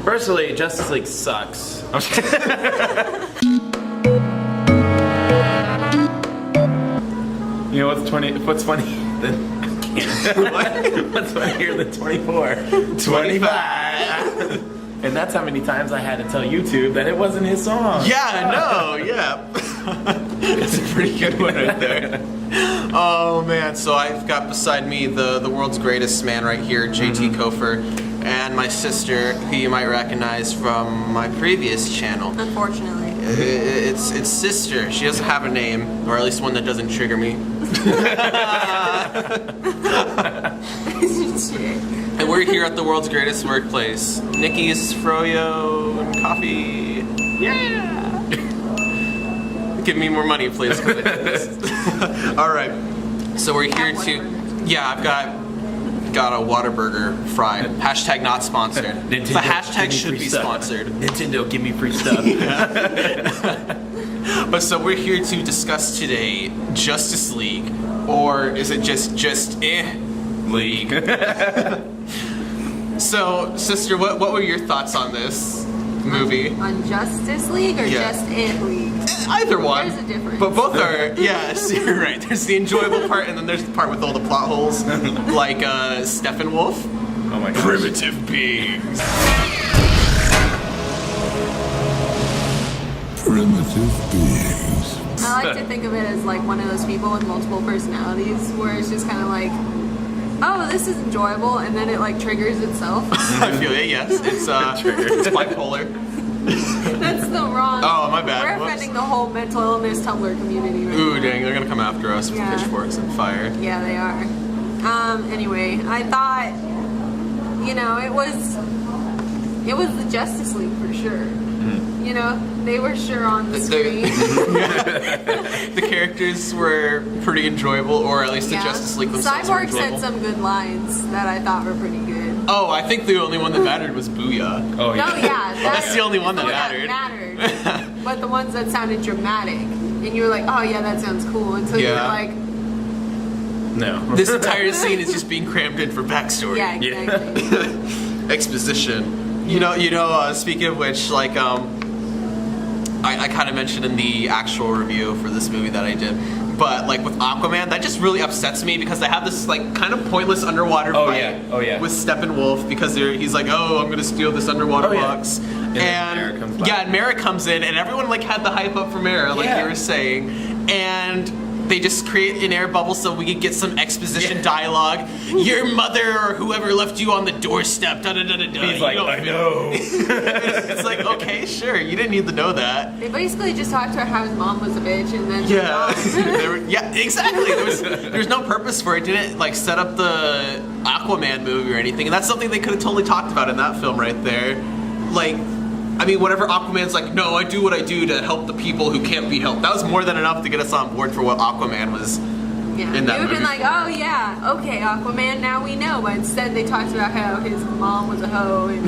Personally, Justice League sucks. You know what's funny? What's funny? What's funnier than 24? 25. And that's how many times I had to tell YouTube that it wasn't his song. Yeah, no, yeah. It's a pretty good one right there. Oh man, so I've got beside me the world's greatest man right here, JT Kofer, and my sister, who you might recognize from my previous channel. Unfortunately. It's sister. She doesn't have a name, or at least one that doesn't trigger me. And we're here at the world's greatest workplace, Nikki's Froyo and Coffee. Yeah! Give me more money, please. All right. So we're here to. Yeah, I've got a Whataburger fry. Hashtag not sponsored. Nintendo, the hashtag should be sponsored. Nintendo, give me free stuff. But so we're here to discuss today Justice League, or is it just League? So, sister, what were your thoughts on this movie? On Justice League or just It League? Either one. There's a difference. But both are, yes, you're right. There's the enjoyable part, and then there's the part with all the plot holes, like Steppenwolf. Oh my gosh. Primitive beings. Primitive beings. I like to think of it as like one of those people with multiple personalities, where it's just kind of like, oh, this is enjoyable, and then it like triggers itself. I feel it, yes. It's bipolar. That's the wrong. Oh, my bad. We're Whoops. offending the whole mental illness Tumblr community right Ooh, now. dang, they're gonna come after us with pitchforks and fire. Yeah, they are. Anyway, I thought, you know, it was the Justice League for sure. You know, they were sure on the screen. The characters were pretty enjoyable, or at least the Justice League themselves were Cyborg enjoyable. said some good lines that I thought were pretty good. Oh, I think the only one that mattered was Booyah. Oh yeah. No, yeah, That's the only one that mattered. But the ones that sounded dramatic, and you were like, oh yeah, that sounds cool, until you were like, no. This entire scene is just being crammed in for backstory. yeah, exactly. Exposition. You know. Speaking of which, like, I kind of mentioned in the actual review for this movie that I did, but like with Aquaman, that just really upsets me because they have this like kind of pointless underwater fight with Steppenwolf because he's like, oh, I'm gonna steal this underwater box, and Mara comes in, and everyone like had the hype up for Mara, like you were saying, and they just create an air bubble so we can get some exposition dialogue. Your mother or whoever left you on the doorstep. Da da da da da. He's like, I know. It's like, okay, sure, you didn't need to know that. They basically just talked about how his mom was a bitch, and then Exactly. There's no purpose for it. It didn't like set up the Aquaman movie or anything, and that's something they could have totally talked about in that film right there. Like, I mean, whatever Aquaman's like, no, I do what I do to help the people who can't be helped. That was more than enough to get us on board for what Aquaman was in that you would have movie. been like, oh yeah, okay, Aquaman, now we know. But instead, they talked about how his mom was a hoe. And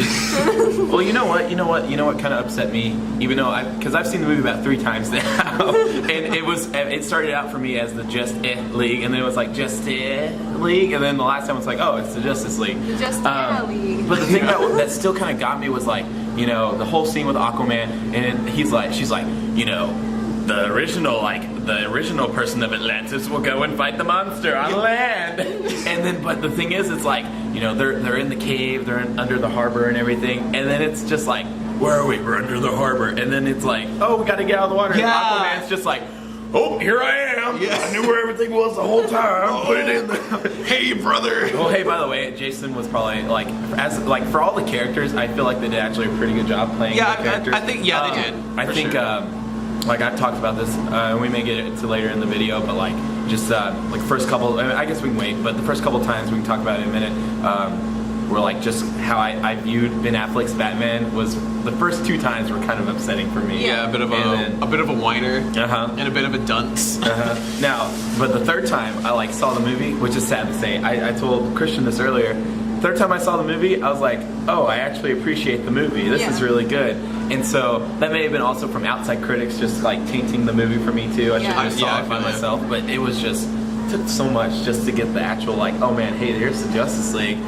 Well, you know what kind of upset me, even though because I've seen the movie about 3 times now, and it started out for me as the Just League, and then it was like Just League, and then the last time it's like, oh, it's the Justice League. The Just League. But the thing that still kind of got me was like, you know, the whole scene with Aquaman, and she's like, you know, the original person of Atlantis will go and fight the monster on land. And then, but the thing is, it's like, you know, they're in the cave, they're under the harbor and everything, and then it's just like, where are we? We're under the harbor, and then it's like, oh, we got to get out of the water. Yeah. And Aquaman's just like, oh, here I am. Yeah. I knew where everything was the whole time. Put it in there. Hey, brother. Well, hey, by the way, Jason was probably like, for all the characters, I feel like they did actually a pretty good job playing the characters. I think, they did. I think, like I've talked about this, and we may get it to later in the video, but like just like first couple, I guess we can wait, but the first couple times we can talk about it in a minute. Were like just how I viewed Ben Affleck's Batman was the first 2 times were kind of upsetting for me. Yeah, a bit of a whiner and a bit of a dunce. Now, but the 3rd time I like saw the movie, which is sad to say. I told Christian this earlier. 3rd time I saw the movie, I was like, oh, I actually appreciate the movie. This is really good. And so that may have been also from outside critics just like tainting the movie for me too. I should have saw it by myself, but it was just took so much just to get the actual like, oh man, hey, here's the Justice League.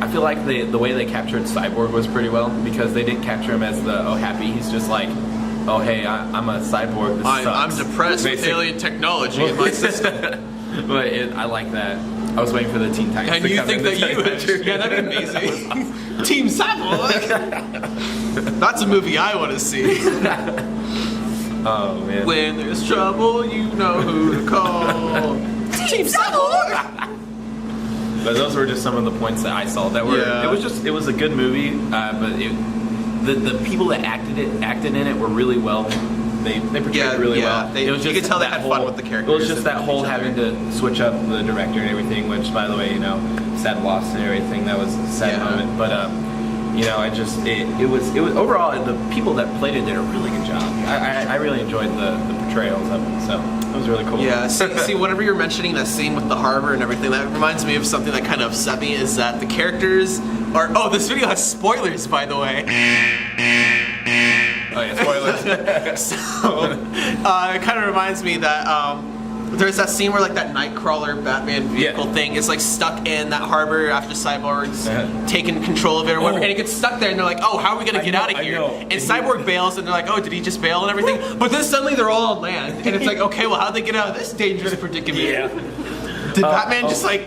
I feel like the way they captured Cyborg was pretty well, because they didn't capture him as the happy. He's just like, oh hey, I'm a cyborg. This I'm sucks. depressed with Basically. alien technology in my system. But I like that. I was waiting for the Teen Titans. And to you come think in that to you capture- yeah, that'd be amazing. Team Cyborg. That's a movie I want to see. Oh man. When there's trouble, you know who to call. Team Cyborg. But those were just some of the points that I saw that were. Yeah. It was a good movie, but the people that acted in it were really well. They portrayed it really well. You could tell they that had fun with the characters. It was just and that whole each other. having to switch up the director and everything, which, by the way, sad loss and everything. That was a sad moment. But it was overall, the people that played it did a really good job. I really enjoyed the portrayals of it, so it was really cool. Yeah, see, whenever you're mentioning that scene with the harbor and everything, that reminds me of something that kind of upset me, is that the characters are... Oh, this video has spoilers, by the way. Oh yeah, spoilers. So, it kind of reminds me that there's that scene where like that Nightcrawler Batman vehicle thing is like stuck in that harbor after Cyborg's taken control of it or whatever, and it gets stuck there, and they're like, oh, how are we gonna get out of here? And Cyborg bails, and they're like, oh, did he just bail and everything? But then suddenly they're all on land, and it's like, okay, well, how'd they get out of this dangerous predicament? Yeah. Did Batman just like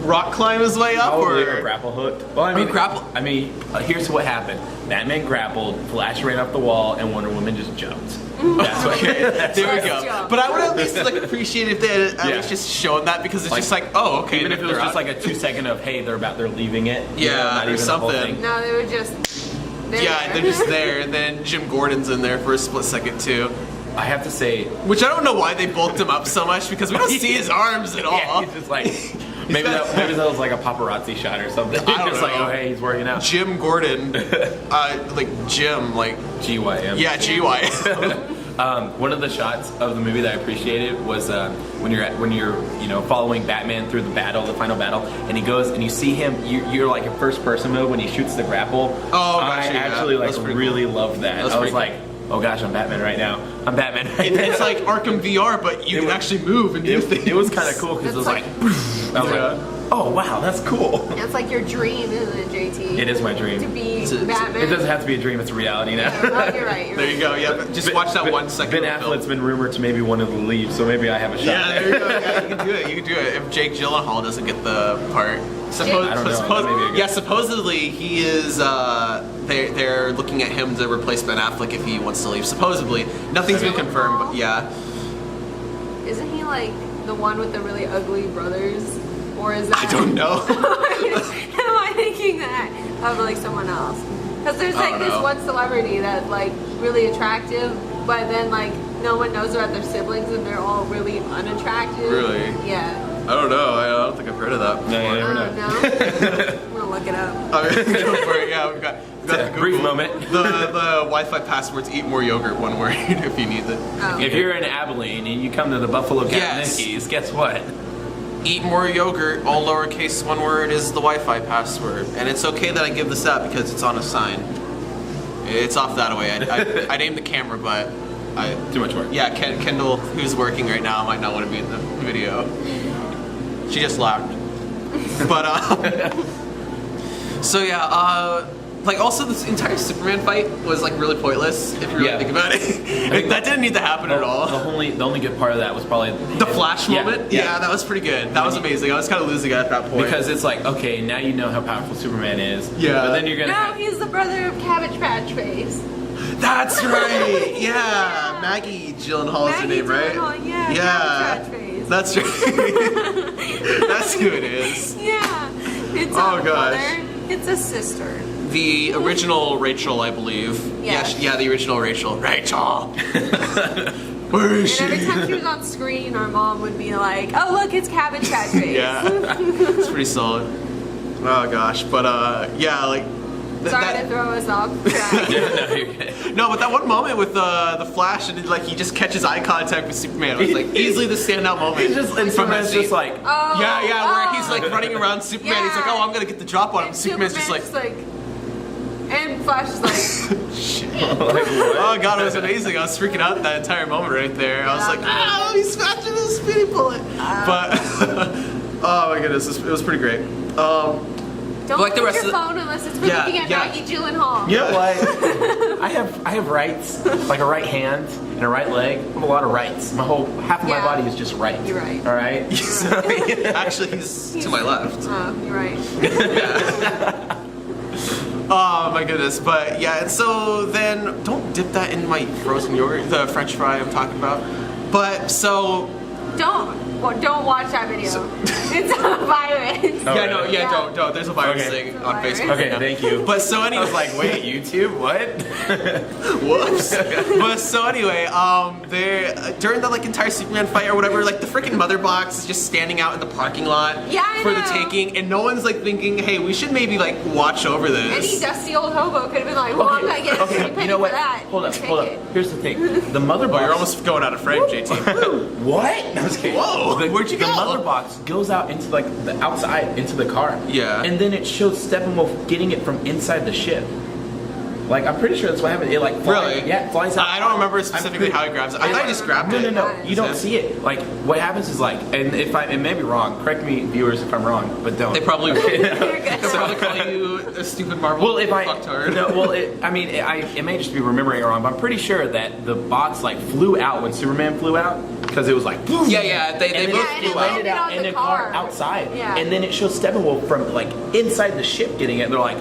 rock climb his way up, Probably or grapple hooked. Well, I mean, grapple. I mean, here's what happened. Batman grappled, Flash ran up the wall, and Wonder Woman just jumped. That's what. there we Let's go. jump. But I would at least like appreciate if they had at Yeah. least just shown that, because it's Like, just like, oh, okay. Even if it was just like a 2-second of, hey, they're leaving it. Yeah, or not even the whole something. thing. No, they were just. Yeah, they're just there, and then Jim Gordon's in there for a split second too. I have to say, Which I don't know why they bulked him up so much, because we don't see his arms at all. yeah, he's just like, maybe that was like a paparazzi shot or something. I don't Just like, know. oh hey, he's working out. Jim Gordon, like Jim, like GYM. yeah, GY. One of the shots of the movie that I appreciated was when you're following Batman through the final battle, and he goes and you see him. You're like in first person mode when he shoots the grapple. Oh, I gotcha, yeah. actually like That's pretty really loved that. That's I was pretty like, oh gosh, I'm Batman right now. I'm Batman right now. It's like Arkham VR, but you can actually move and do things. It was kind of cool because it was like, I was like, oh wow, that's cool. It's like your dream, isn't it, JT? It is my dream. To be It's- Batman. It doesn't have to be a dream; it's a reality now. Oh, you're right. There you go. Yeah, but just watch that 1 second. Ben of the film. Affleck's been rumored to maybe want to leave, so maybe I have a shot. Yeah, there. there you go. Yeah, you can do it. You can do it. If Jake Gyllenhaal doesn't get the part, I don't know. That may be a good- yeah, supposedly he is. They're looking at him to replace Ben Affleck if he wants to leave. Supposedly, nothing's been confirmed, but yeah. Isn't he like the one with the really ugly brothers? Or is that? I don't know. Am I thinking that of like someone else? Because there's like this one celebrity that's like really attractive, but then like no one knows about their siblings and they're all really unattractive. Really? Yeah. I don't know. I don't think I've heard of that. No, you never know. No. I'm gonna look it up. Go for it. Yeah, we've got the Brief Google. moment. The Wi-Fi password's eat more yogurt, one word, if you need it. Oh. If you're in Abilene and you come to the Buffalo Cat Yes. Mickey's, guess what? Eat more yogurt, all lowercase, one word is the Wi-Fi password. And it's okay that I give this out because it's on a sign. It's off that way. I named the camera, but Too much work. yeah, Kendall, who's working right now, might not want to be in the video. She just laughed. But so yeah, like also this entire Superman fight was like really pointless if you really Yeah. think about it. Like, that didn't need to happen at all. The only good part of that was probably The Flash Yeah, moment? yeah. Yeah, that was pretty good. That was amazing. I was kind of losing at that point. because it's like, okay, now you know how powerful Superman is. Yeah. But then you're gonna No, have, he's the brother of Cabbage Patch Face. That's right. Yeah, Maggie Gyllenhaal is her Maggie name, right? Gyllenhaal, yeah, Yeah. Cabbage Patch Face. That's right. That's who it is. Yeah. It's Oh, a gosh. brother. It's a sister. The original Rachel, I believe. Yeah. Yeah, the original Rachel. Rachel. Where is And every time she she? was on screen, our mom would be like, "Oh, look, it's Cabbage Patch Face." Yeah, it's pretty solid. Oh gosh, but yeah, like. Sorry to throw us off track. No, but that one moment with the Flash and like he just catches eye contact with Superman was like easily the standout moment. he's just and from that Superman's scene. just like, Oh, Yeah, where oh. he's like running around Superman. He's like, Yeah. oh, I'm gonna get the drop on him. And Superman's just like, and Flash is like, oh god, it was amazing. I was freaking out that entire moment right there. I was like, oh, he's smashing his speedy bullet. But oh my goodness, it was pretty great. Don't Like the look rest at your of the- phone unless it's for Yeah, looking at yeah. Maggie Gyllenhaal. You know what? I have rights, like a right hand and a right leg. I have a lot of rights. Half of my Yeah. body is just right. You're right. All right. So, Actually, he's to my left. Oh, you're right. Oh my goodness, but yeah, and so then don't dip that in my frozen yogurt, the French fry I'm talking about. But so Don't watch that video. It's a virus. Oh, yeah, no, really? yeah, don't. There's a virus Okay. thing on Virus. Facebook. okay, right now. thank you. But so I anyway, was like, wait, YouTube? What? whoops. But so anyway, there during the like entire Superman fight or whatever, like the freaking mother box is just standing out in the parking lot Yeah, I for the know. taking, and no one's like thinking, hey, we should maybe like watch over Any this. dusty old hobo could have been like, well, I'm not getting a okay, penny you know what? for that. Hold up, Take hold up. it. Here's the thing. The mother Oh, box. you're almost going out of frame, JT. What? No, I was kidding. Whoa, where'd you the go? mother box goes out into like the outside into the car. Yeah. And then it shows Steppenwolf getting it from inside the ship. Like I'm pretty sure that's what happened. It like flies, Really? yeah, it flies out. I don't remember I'm specifically pretty- how he grabs it. I thought he just grabbed it. No. You don't see it. Like what happens is like, and if I it may be wrong. Correct me, viewers, if I'm wrong, but don't. They probably will. You're They'll good. probably call you a stupid Marvel Well, if I fucktard. no, well, it may just be remembering it wrong, but I'm pretty sure that the box like flew out when Superman flew out because it was like boom. Yeah, they And then both and it it flew out. landed landed out on in the a car car. outside, Yeah. and then it shows Steppenwolf from like inside the ship getting it. And they're like,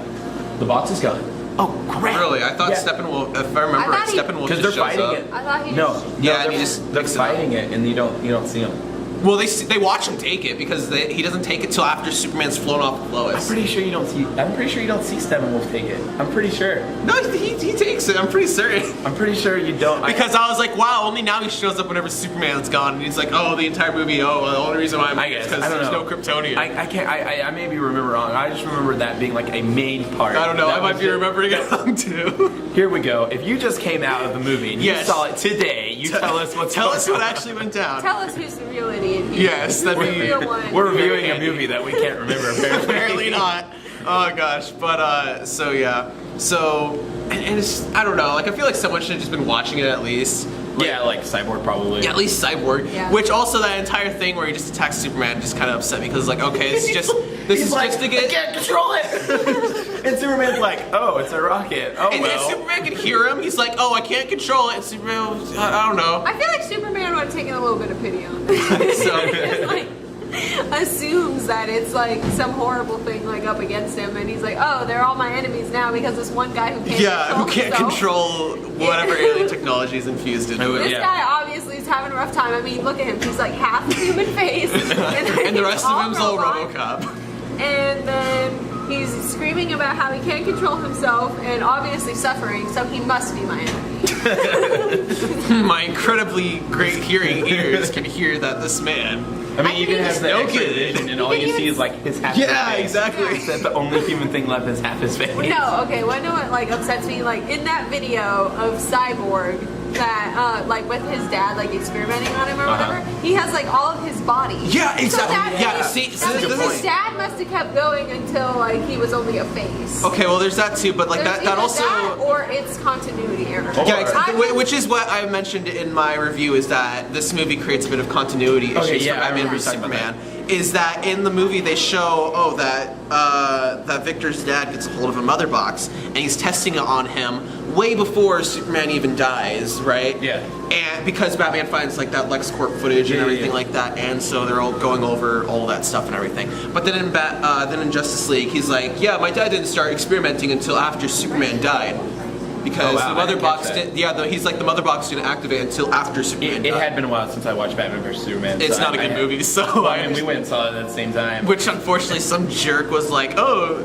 the box is gone. Oh, great! Really? I thought Yeah. Steppenwolf, if I remember I right, thought he- Steppenwolf Because just they're shows fighting up. it. I thought he No, just- Yeah, they're, and he just they're picks it up. fighting it, and you don't see them. Well, they watch him take it because he doesn't take it till after Superman's flown off with I'm Lois. pretty sure you don't see. I'm pretty sure you don't see Steppenwolf take it. I'm pretty sure. No, he takes it. I'm pretty certain. I'm pretty sure you don't. Because I was like, wow, only now he shows up whenever Superman's gone, and he's like, oh, the entire movie. Oh, well, the only reason why I'm I here is guess because I don't there's know. no Kryptonian. I can't. I maybe remember wrong. I just remember that being like a main part. I don't know. That I might was be it. remembering it wrong too. Here we go. If you just came out of the movie and you Yes. saw it today, you tell us what's Tell going us what on. actually went down. Tell us who's the real idiot here. Yes, that'd Who's be- the real one. We're reviewing a movie that we can't remember. Apparently, Apparently not. Oh gosh, but so yeah, so and it's I don't know. Like I feel like someone should have just been watching it at least. Yeah, like Cyborg probably. Yeah, at least Cyborg. Yeah. Which also that entire thing where he just attacks Superman just kind of upset me because like okay, this is just He's like, just to I get. can't control it. And Superman's like, oh, it's a rocket. Oh And then well. Superman can hear him. He's like, oh, I can't control it. And Superman, I don't know. I feel like Superman would have taken a little bit of pity on this. So- Just, like, assumes that it's like some horrible thing like up against him, and he's like, oh, they're all my enemies now because this one guy who can't Yeah, control who can't himself. control whatever alien technology is infused into it. This Yeah. guy obviously is having a rough time. I mean, look at him. He's like half human face, And the rest of him's all robot. RoboCop. And then he's screaming about how he can't control himself and obviously suffering, so he must be my enemy. My incredibly great hearing ears can hear that this man. I mean, I you think can have it's the no X-ray kidding. vision, and all you see is like his half. Yeah, his face. exactly. Except the only human thing left is half his face. No, okay, well, I know what like upsets me, like in that video of Cyborg that like with his dad like experimenting on him or whatever, he has like all of his body. Yeah, So exactly. that Yeah, means- see, that this means is- his dad must have kept going until like he was only a face. Okay, well, there's that too, but like There's that either also. that or it's continuity error. Oh, Yeah, Or- exactly. Which is what I mentioned in my review is that this movie creates a bit of continuity Okay, issues yeah, for I Batman remember vs you talking about Superman. Is that in the movie they show that Victor's dad gets a hold of a mother box and he's testing it on him way before Superman even dies, right? Yeah. And because Batman finds like that LexCorp footage and Yeah, everything yeah. like that, and so they're all going over all that stuff and everything. But then in Justice League, he's like, yeah, my dad didn't start experimenting until after Superman died. Because Oh, wow, the I mother didn't box catch that. did, yeah, he's like the mother box didn't activate until after Superman It died. had been a while since I watched Batman vs Superman. It's so not a I good had- movie, so Well, I mean, we went and saw it at the same time. Which unfortunately some jerk was like, oh,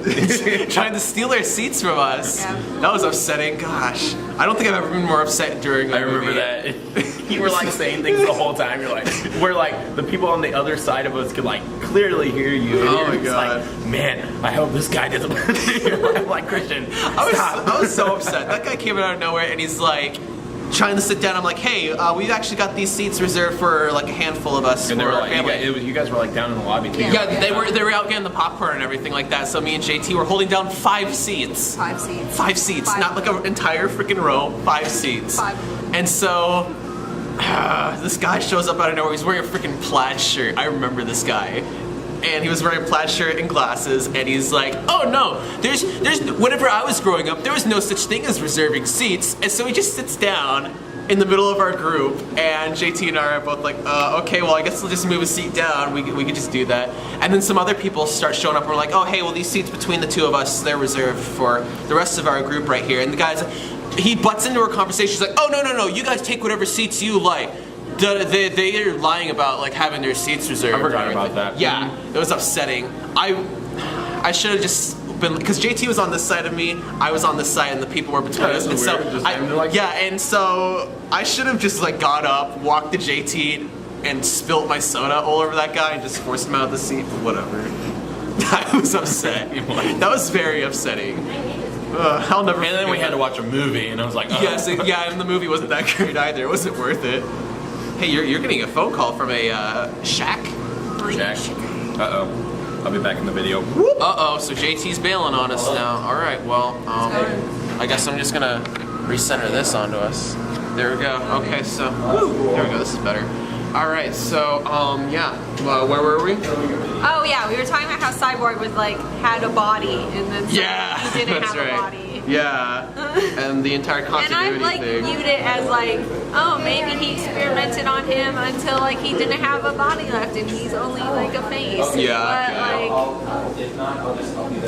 trying to steal our seats from us. Yeah. That was upsetting. Gosh, I don't think I've ever been more upset during a I remember movie. that. You were like saying things the whole time. You're like, we're like, the people on the other side of us could like clearly hear you. And Oh you're my just God. Like, man, I hope this guy doesn't. I'm like, Christian, I was so upset. That guy came out of nowhere and he's like trying to sit down. I'm like, hey, we actually got these seats reserved for like a handful of us And they for were our like, family. you guys were like down in the lobby too. Yeah. Yeah, they were out getting the popcorn and everything like that. So me and JT were holding down 5 seats. 5 seats. 5 seats, Five. not like an entire freaking row. 5 seats. 5. And so this guy shows up out of nowhere. He's wearing a freaking plaid shirt. I remember this guy. and he was wearing a plaid shirt and glasses, and he's like, oh no, there's whenever I was growing up, there was no such thing as reserving seats, and so he just sits down in the middle of our group, and JT and I are both like, okay, well I guess we'll just move a seat down, we could just do that. And then some other people start showing up, and we're like, oh hey, well these seats between the two of us, they're reserved for the rest of our group right here. And the guy's, he butts into our conversation, he's like, oh no, you guys take whatever seats you like. They are lying about like having their seats reserved. I forgot about that. Yeah, it was upsetting. I should have just been, because JT was on this side of me, I was on this side, and the people were between us. And so and so I should have just like got up, walked to JT, and spilt my soda all over that guy and just forced him out of the seat. But whatever. I was upset. That was very upsetting. I'll never. And then we had to watch a movie, and I was like, yes, yeah, and the movie wasn't that great either. It wasn't worth it. Hey, you're getting a phone call from a Shaq. Shaq. Uh-oh. I'll be back in the video. Uh-oh, so JT's bailing on us now. All right, well, I guess I'm just gonna recenter this onto us. There we go. Okay, so there we go. This is better. All right, so yeah. Where were we? Oh yeah, we were talking about how Cyborg was like had a body, and then he didn't that's have right. a body. Yeah, and the entire continuity And I like thing. viewed it as like, oh, maybe he experimented on him until like he didn't have a body left and he's only like a face. Yeah. But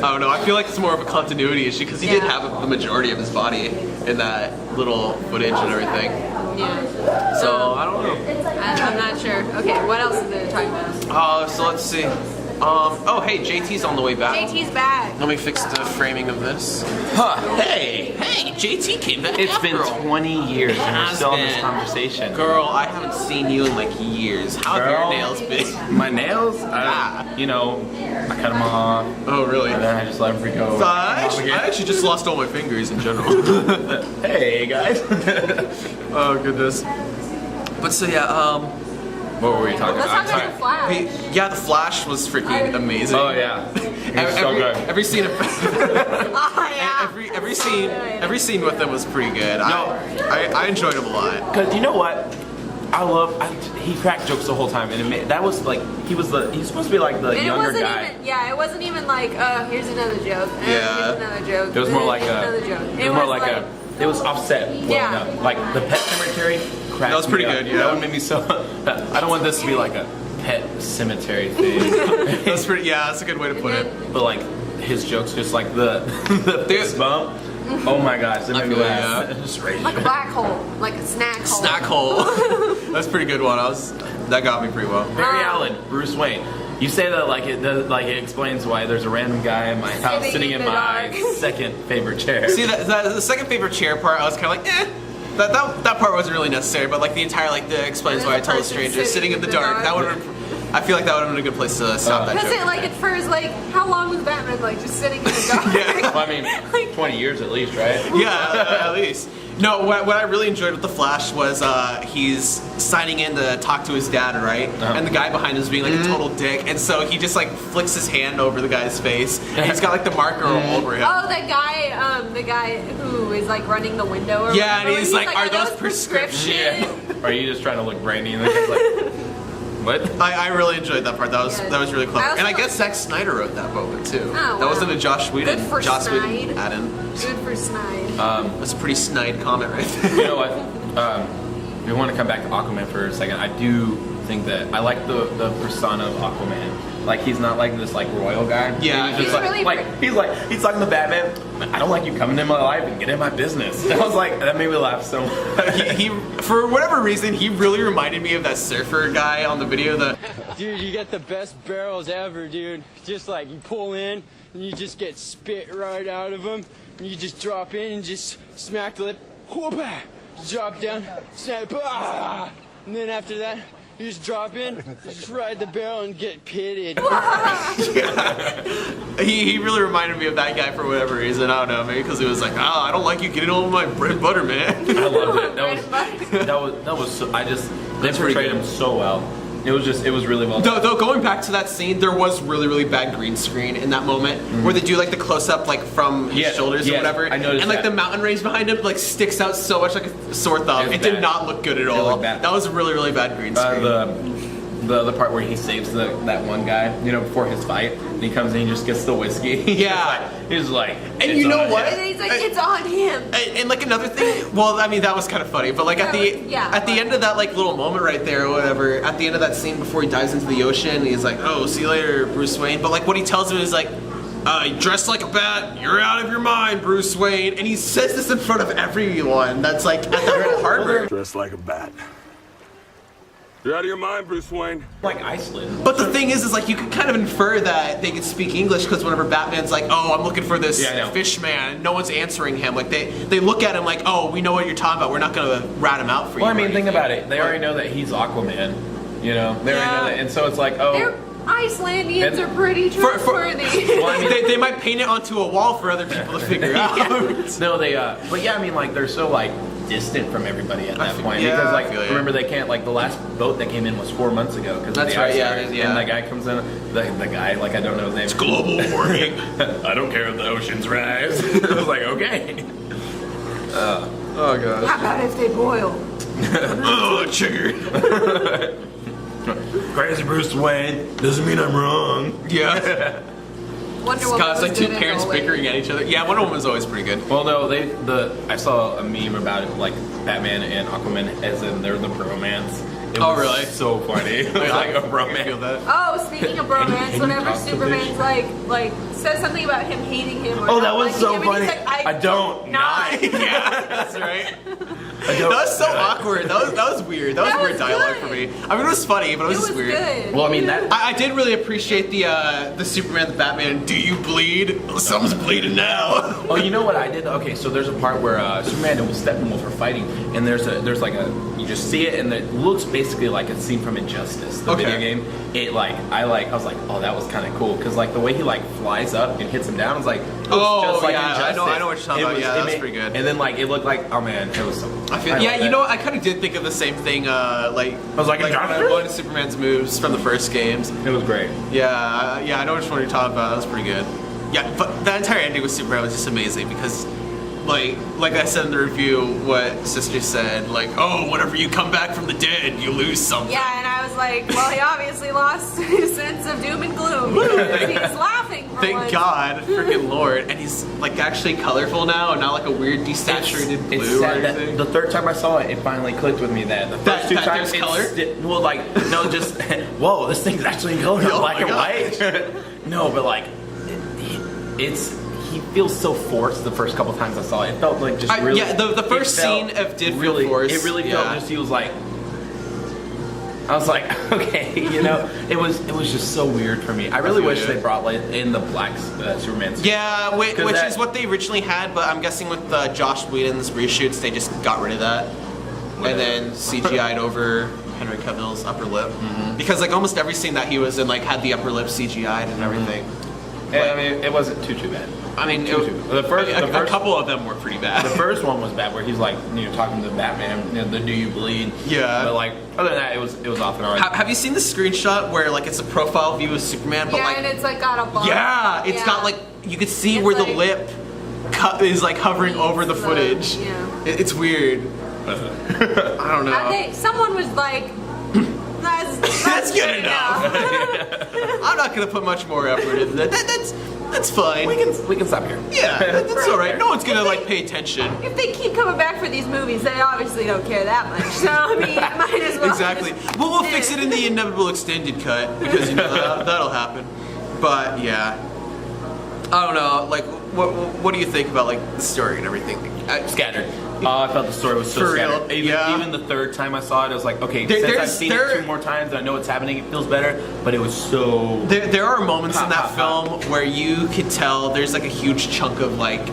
Oh no, I feel like it's more of a continuity issue because he did have the majority of his body in that little footage and everything. yeah. So I don't know. I'm not sure. Okay, what else is there to talk about? So let's see. Oh hey, JT's on the way back. JT's back. Let me fix the framing of this. Huh. Hey, JT came back. It's been after all. 20 years, and we're has still in this been. conversation. Girl, I haven't seen you in like years. How have your Girl. nails been? My nails, Yeah. you know, I cut them off, Oh really? and then I just let them go. I actually just lost all my fingers in general. Hey, guys. Oh goodness. But so yeah, What were we talking Let's about? talk about the Flash. yeah, the Flash was freaking amazing. Oh, yeah. It's so good. Every scene of Oh yeah. every scene with him was pretty good. I enjoyed him a lot. Because you know what? He cracked jokes the whole time, and that was like, he's supposed to be like the And younger guy. it wasn't even like, here's another joke. Yeah. Here's another joke. It was more like another joke. it was more like it was offset well Yeah. enough. Like the pet cemetery cracked That was pretty me up. good, yeah. That would make me so. I don't want this to be like a pet cemetery thing. That's pretty. Yeah, that's a good way to put it. But like his jokes, just like the fist bump. Oh my gosh, they made me feel laugh. ya. Just rage. Like a black hole, like a snack hole. Snack hole. That's a pretty good one. That got me pretty well. Barry Allen, Bruce Wayne. You say that like it explains why there's a random guy in my house sitting in the my dark. second favorite chair. See, the second favorite chair part, I was kind of like, eh. That part wasn't really necessary, but like the entire that explains why I told a stranger sitting in the dark. That would have. I feel like that would have been a good place to stop that Because joke. it like at first like how long was Batman like just sitting in the dark? Yeah. Well, I mean, 20 years at least, right? Yeah, at least. No, what I really enjoyed with the Flash was he's signing in to talk to his dad, right? And the guy behind him is being like a total dick, and so he just like flicks his hand over the guy's face, and he's got like the marker all over him. Oh, the guy who is like running the window. Or Yeah, and whatever, he's like, "Are those prescription?" Yeah. Or are you just trying to look brainy? And the guy's like, what? I really enjoed that part. That was really clever. I also And I guess Zack Snyder wrote that moment too. Oh, That wow. wasn't a Josh Whedon. Good for Joss Whedon Snide. add-in. Good for Snide. That's a pretty snide comment right there. You know what? We want to come back to Aquaman for a second. I do think that I like the persona of Aquaman. Like he's not like this like royal guy. Yeah, he's just He's he's talking to Batman. I don't like you coming in my life and get in my business. And I was like, that made me laugh so much. he for whatever reason he really reminded me of that surfer guy on the video. Dude, you get the best barrels ever, dude. Just like you pull in and you just get spit right out of them. And you just drop in and just smack the lip. Whoop-ah! Drop down, snap, ah! And then after that, you just drop in, just ride the barrel and get pitted. He really reminded me of that guy for whatever reason. I don't know, maybe because it was like, I don't like you getting all my bread and butter, man. I loved it. That was so, they pretty portrayed good. him so well. It was really well done. Though going back to that scene, there was really bad green screen in that moment where they do like the close up like from his shoulders or whatever, I noticed and like that. the mountain range behind him like sticks out so much like a sore thumb. It was It did bad. not look good at all. looked bad. That was really bad green screen. the other part where he saves that one guy, you know, before his fight, and he comes in and he just gets the whiskey. He's like, and you know what? And then he's like, it's on him. And like another thing, well, I mean that was kind of funny, but like at the end of that like little moment right there or whatever, at the end of that scene before he dives into the ocean, he's like, oh, see you later, Bruce Wayne. But like what he tells him is like, dressed like a bat, you're out of your mind, Bruce Wayne. And he says this in front of everyone that's like at the Red Harbor. Dressed like a bat. You're out of your mind, Bruce Wayne. like Iceland. But the thing is like you can kind of infer that they can speak English because whenever Batman's like, oh, I'm looking for this fish man, no one's answering him. Like they look at him like, oh, we know what you're talking about. We're not gonna rat him out for you. Well, I mean, think about it. They already know that he's Aquaman. You know, they already know that, and so it's like, oh. Icelandians are pretty trustworthy. Well, I mean, they might paint it onto a wall for other people to figure out. No, but yeah, I mean, like they're so like distant from everybody at that point because like remember they can't like the last boat that came in was 4 months ago because that's right, and the guy comes in, the guy like I don't know his name. It's global warming. I don't care if the oceans rise. I was like, okay. Oh god. How about if they boil? Oh, sugar. Crazy Bruce Wayne doesn't mean I'm wrong. Yeah. Wonder Woman God, it's like was two good in parents Norway. bickering at each other. Yeah, Wonder Woman's always pretty good. Well, no, I saw a meme about it, like Batman and Aquaman, as in they're the bromance. It was really? so funny. It was like a I feel bromance. that. Oh, speaking of bromance, Can whenever you talk to Superman's like says something about him hating him. Or Oh, that not was liking so him, and funny. he's like, I don't not. Yeah, that's right. I That don't was so not. awkward. That was weird. That was That weird was dialogue good. for me. I mean, it was funny, but it was It just was weird. good. Well, I mean that. I did really appreciate the Superman, the Batman. Do you bleed? Oh, someone's bleeding now. Oh, you know what I did? Okay, so there's a part where Superman and Steppenwolf are fighting, and there's like a you just see it, and it looks basically like a scene from Injustice, the video game. It I was like, oh, that was kind of cool because like the way he like flies up and hits him down, I was like, Oh, just like yeah, Injustice. I know what you're talking about. Yeah, that's pretty good. And then like it looked like, oh man, it was so. Yeah, you know what? I kind of did think of the same thing. I was like one of Superman's moves from the first games. It was great. Yeah, I know which one you're talking about. That was pretty good. Yeah, but that entire ending with Superman was just amazing because, like I said in the review, what Sister said, like, oh, whenever you come back from the dead, you lose something. Yeah, and I was like, well, he obviously lost his sense of doom and gloom. He was laughing. For Thank once. God, freaking Lord, and he's like actually colorful now, and not like a weird desaturated blue It's or sad anything. that the third time I saw it, it finally clicked with me that the first two that times there's color? well, like no, just whoa, this thing's actually in color, Oh black my and white. No, but like he feels so forced. The first couple times I saw it, it felt like just really. Yeah, the first scene did really feel forced. It really felt just he was like. I was like, okay, you know, it was just so weird for me. I really wish they brought like in the black Superman. Yeah, which is what they originally had, but I'm guessing with Josh Whedon's reshoots, they just got rid of that, and then CGI'd over Henry Cavill's upper lip, because like almost every scene that he was in like had the upper lip CGI'd and everything. I mean, it wasn't too bad. I mean, The first a couple of them were pretty bad. The first one was bad, where he's like, you know, talking to Batman, you know, the "Do you bleed?" Yeah. But like, other than that, it was off and alright. Have you seen the screenshot where like it's a profile view of Superman, but Yeah, like and it's like got a bump. it's got like you could see It's where the like- lip is like hovering over the footage. Yeah. It's weird. I don't know. Okay, someone was like, that's good enough. I'm not gonna put much more effort into that. That's fine. we can stop here. Yeah, that's all right. No one's gonna like pay attention. If they keep coming back for these movies, they obviously don't care that much. So I mean, might as well. Exactly. Well, we'll fix it in the inevitable extended cut because you know that'll happen. But yeah, I don't know. Like, what do you think about like the story and everything? Scattered. I felt the story was so For real? scattered. Yeah. Even the third time I saw it, I was like, okay, There- since there's- I've seen there- it 2 more times, I know what's happening. It feels better, but it was so. There are moments in that Ha, ha, ha. film where you could tell there's like a huge chunk of like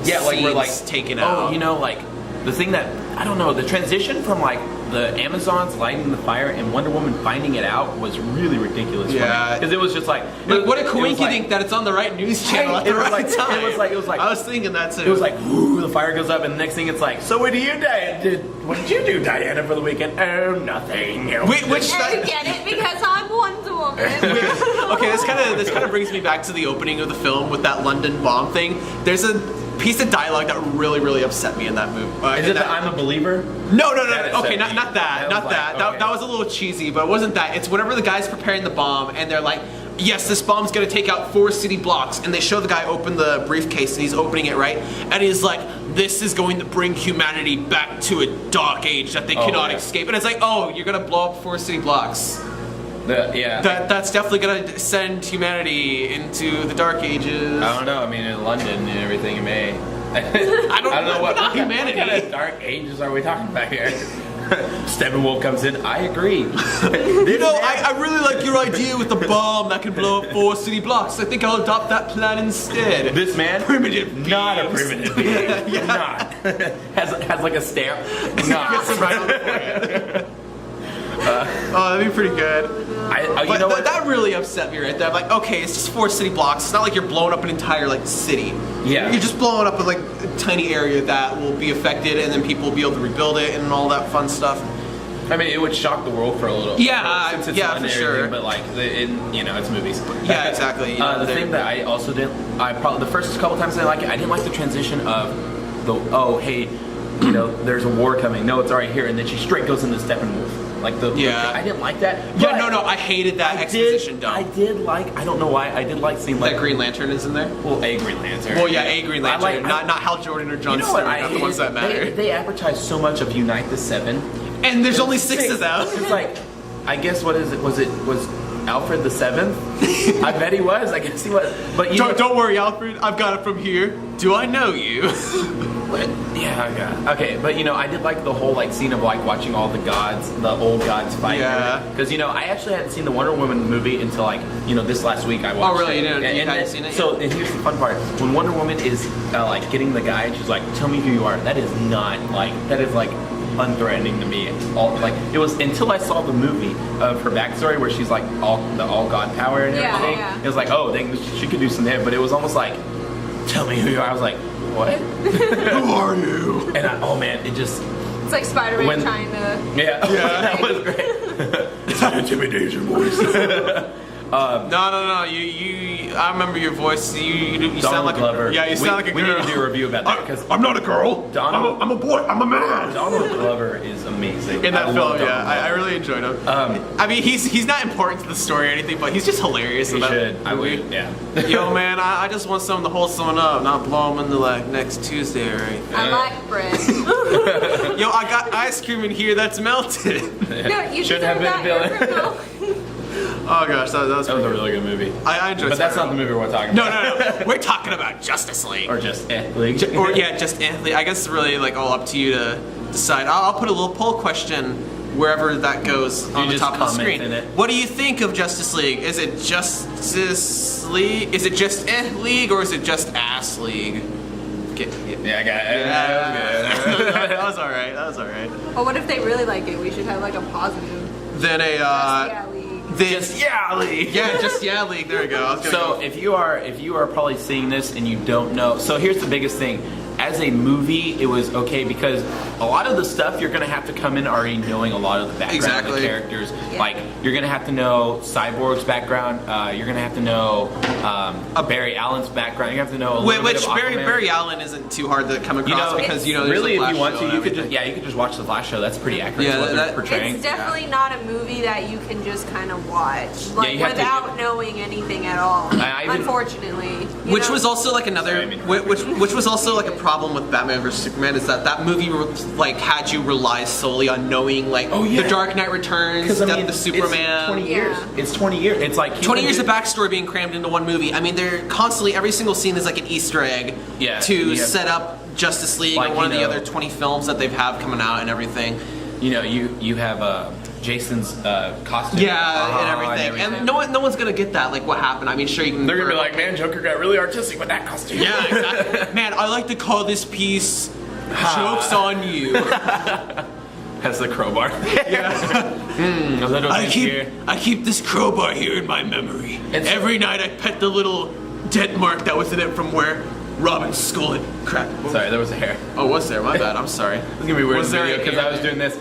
Yeah, like we're like scenes taken out. you know, like the thing that I don't know, the transition from like the Amazons lighting the fire and Wonder Woman finding it out was really ridiculous. Yeah. because it was just like, What a it was coinky like- dink that it's on the right news channel at It the was right like- time. it was like I was thinking that too. It was like, ooh, the fire goes up, and the next thing it's like, so what do you what did you do, Diana, for the weekend? Oh, nothing. Which And you get it because I'm Wonder Woman. okay, this kind of brings me back to the opening of the film with that London bomb thing. There's a piece of dialogue that really upset me in that movie. Is it that I'm a believer? No. That is Okay, so not deep. that. That Not was that. like, okay. That was a little cheesy, but it wasn't that. It's whenever the guy's preparing the bomb and they're like, yes, this bomb's gonna take out 4 city blocks, and they show the guy open the briefcase and he's opening it, right? And he's like, this is going to bring humanity back to a dark age that they cannot escape. And it's like, oh, you're gonna blow up 4 city blocks. Yeah. That's definitely gonna send humanity into the dark ages. I don't know. I mean, in London and everything, it may. I don't know what humanity. What kind of dark ages are we talking about here? Steppenwolf comes in. I agree. I really like your idea with the bomb that can blow up 4 city blocks. I think I'll adopt that plan instead. This man, primitive, not beings. a primitive being. Not has like a stamp. Not. Gets him right on the forehead. That'd be pretty good. You know what? That really upset me right there. I'm like, okay, it's just 4 city blocks. It's not like you're blowing up an entire like city. Yeah. You're just blowing up a tiny area that will be affected, and then people will be able to rebuild it and all that fun stuff. I mean, it would shock the world for a little. Yeah, since it's yeah, London for and everything, sure. But like, it's movies. Yeah, exactly. The thing that I also didn't, the first couple times I like it, I didn't like the transition of hey, there's a war coming. No, it's already here, and then she straight goes into Steppenwolf. Like I didn't like that. Yeah, no, I hated that exposition dump. I did like. I don't know why. I did like seeing that Green Lantern is in there. Well, a Green Lantern. Well, yeah, a Green Lantern, not Hal Jordan or John Stewart, not the ones that matter. They advertise so much of Unite the Seven, and there's only 6 of them. It's like, I guess what is it? Was Alfred the Seventh? I bet he was. I guess he was. But don't worry, Alfred. I've got it from here. Do I know you? Yeah. Okay, but I did like the whole scene of watching all the gods, the old gods fight. Yeah. Because I actually hadn't seen the Wonder Woman movie until this last week I watched. Oh really? It. You hadn't seen it yet? So and here's the fun part: when Wonder Woman is getting the guy, and she's like, "Tell me who you are." That is not that is unthreatening to me. It was until I saw the movie of her backstory where she's all god power and everything. Yeah. It was dang, she could do some hit, but it was almost like, "Tell me who you are." I was like, what? Who are you? And it just... It's like Spider-Man trying to... Yeah, that was great. It's an intimidation voice. No. I remember your voice. You sound like Glover. you sound like a girl. We need to do a review about that because I'm not a girl. I'm a boy. I'm a man. Donald Glover is amazing in that film. Yeah, I really enjoyed him. I mean, he's not important to the story or anything, but he's just hilarious. He should. I would. Yeah. Yo, man, I just want someone to hold someone up, not blow them into next Tuesday or anything. I like bread. Yo, I got ice cream in here that's melted. No, you should have been villain. Oh gosh, that was a really good movie. I enjoyed it. But that's not the movie we're talking about. No. We're talking about Justice League. Or just League. Just League. I guess it's really all up to you to decide. I'll put a little poll question wherever that goes on the top of the screen. What do you think of Justice League? Is it Justice League? Is it just League or is it just Ass League? Yeah, I got it. That was alright. Well, what if they really like it? We should have a positive. Then Just League. Yeah, just League. There we go. So if you are probably seeing this and you don't know, so here's the biggest thing. As a movie, it was okay because a lot of the stuff you're gonna have to come in already knowing a lot of the background of the characters. Yeah. You're gonna have to know Cyborg's background. You're gonna have to know Barry Allen's background. You have to know a little bit of Aquaman. Barry Allen isn't too hard to come across because there's really, a Flash if you want show to, you could just watch the Flash show. That's pretty accurate. Yeah, to what they're portraying. It's definitely not a movie that you can just kind of watch without knowing anything at all. Unfortunately, which was also another, which was also a problem with Batman vs Superman is that movie had you rely solely on knowing The Dark Knight Returns, Death of Superman. It's 20 years. It's 20 years. It's 20 years of backstory being crammed into one movie. I mean, they're constantly every single scene is an Easter egg to set up Justice League or one of the other 20 films that they've coming out and everything. You have Jason's costume. And everything. And no one's gonna get that. What happened? I mean, sure you can. They're gonna be like, man, Joker got really artistic with that costume. Yeah, exactly. Man, I like to call this piece "Jokes on You." Has the crowbar. I keep this crowbar here in my memory. Every night I pet the little dent mark that was in it from where Robin's skull had cracked. Sorry, there was a hair. Oh, was there? My bad. I'm sorry. It's gonna be weird because I was doing this.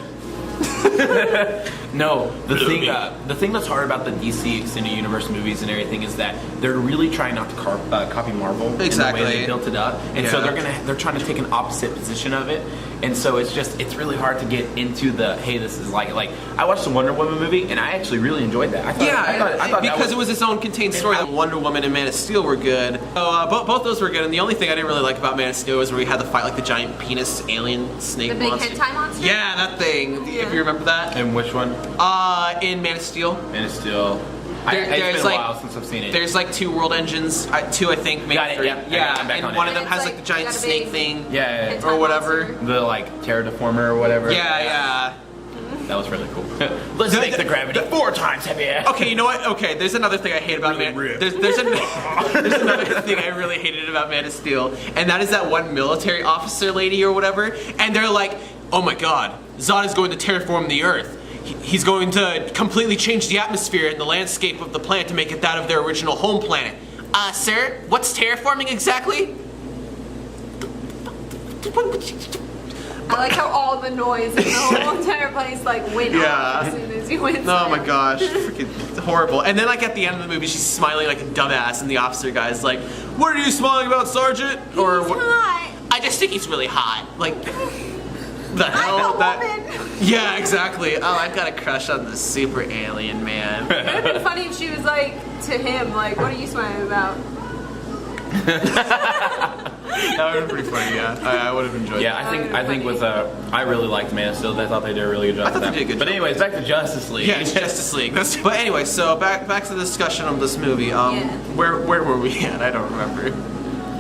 No, the thing that's hard about the DC Extended Universe movies and everything is that they're really trying not to copy Marvel Exactly. in the way they built it up, and so Yeah. they're trying to take an opposite position of it, and so it's really hard to get into the hey, this is like I watched the Wonder Woman movie and I actually really enjoyed that. I thought because it was its own contained story. Wonder Woman and Man of Steel were good. So both those were good, and the only thing I didn't really like about Man of Steel was where we had to fight like the giant penis alien snake The big monster. hentai monster? Yeah, that thing. Yeah. If you remember that. And which one? In Man of Steel. Man of Steel. It's been a while since I've seen it. There's like 2 world engines, 2 I think, maybe Got it, 3. yeah. I'm back and on one it. of them And has it's like the like, giant you got a snake big thing, Yeah. hentai or whatever. monster. The like Terra Deformer or whatever. Yeah. That was really cool. Let's make the gravity 4 times heavier. Okay, you know what? Okay, there's another thing I hate about Really Man. ripped. There's another thing I really hated about Man of Steel, and that is that one military officer lady or whatever, and they're like, "Oh my God, Zod is going to terraform the Earth. He's going to completely change the atmosphere and the landscape of the planet to make it that of their original home planet." Sir, what's terraforming exactly? I like how all the noise in the whole entire place like went off as soon as you went. Oh my gosh, freaking horrible. And then like at the end of the movie, she's smiling like a dumbass, and the officer guy's like, "What are you smiling about, Sergeant?" Or He's what? hot. I just think he's really hot. Like, the hell? I'm a woman. Yeah, exactly. Oh, I've got a crush on the super alien man. It would have been funny if she was like to him, like, "What are you smiling about?" That would have been pretty funny. Yeah, I would have enjoyed. Yeah, I think with I really liked Man of Steel. I thought they did a really good job. I thought with they that. did a good But job. anyways, back to Justice League. Yeah, it's Justice League. But anyway, so back to the discussion of this movie. Where were we at? I don't remember.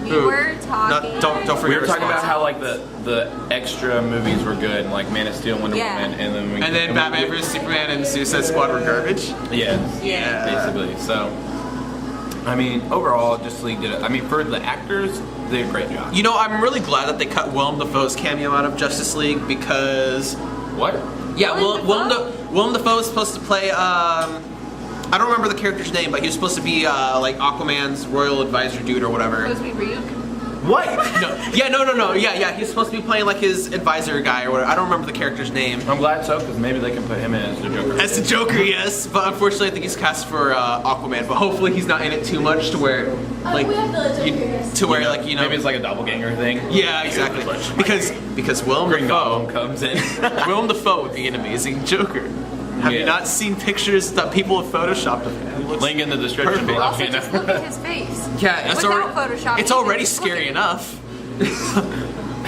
We were talking. Don't forget. We were talking about response. how like the extra movies were good, like Man of Steel, Wonder Yeah. Woman, and then Batman vs Superman and Suicide Squad were garbage. Yeah, Yeah. basically. So, I mean, overall, Justice League did it. I mean, for the actors, they did a great job. You know, I'm really glad that they cut Willem Dafoe's cameo out of Justice League because What? yeah, Willem Willem Dafoe was supposed to play. I don't remember the character's name, but he was supposed to be like Aquaman's royal advisor dude or whatever. Supposed to be Ryuk. What? No. Yeah. He's supposed to be playing like his advisor guy or whatever. I don't remember the character's name. I'm glad so, because maybe they can put him in as the Joker. As the Joker, yes, but unfortunately, I think he's cast for Aquaman. But hopefully, he's not in it too much to where, like, Maybe it's like a doppelganger thing. Yeah, exactly. Because Willem Green Dafoe, Goblin comes in. Willem Dafoe would be an amazing Joker. Have you Yeah. not seen pictures that people have photoshopped of him? He looks Link in the description. perfect. Also, Okay, just no. look at his face. Yeah, it's Without already, Photoshop, it's you already can just scary look enough.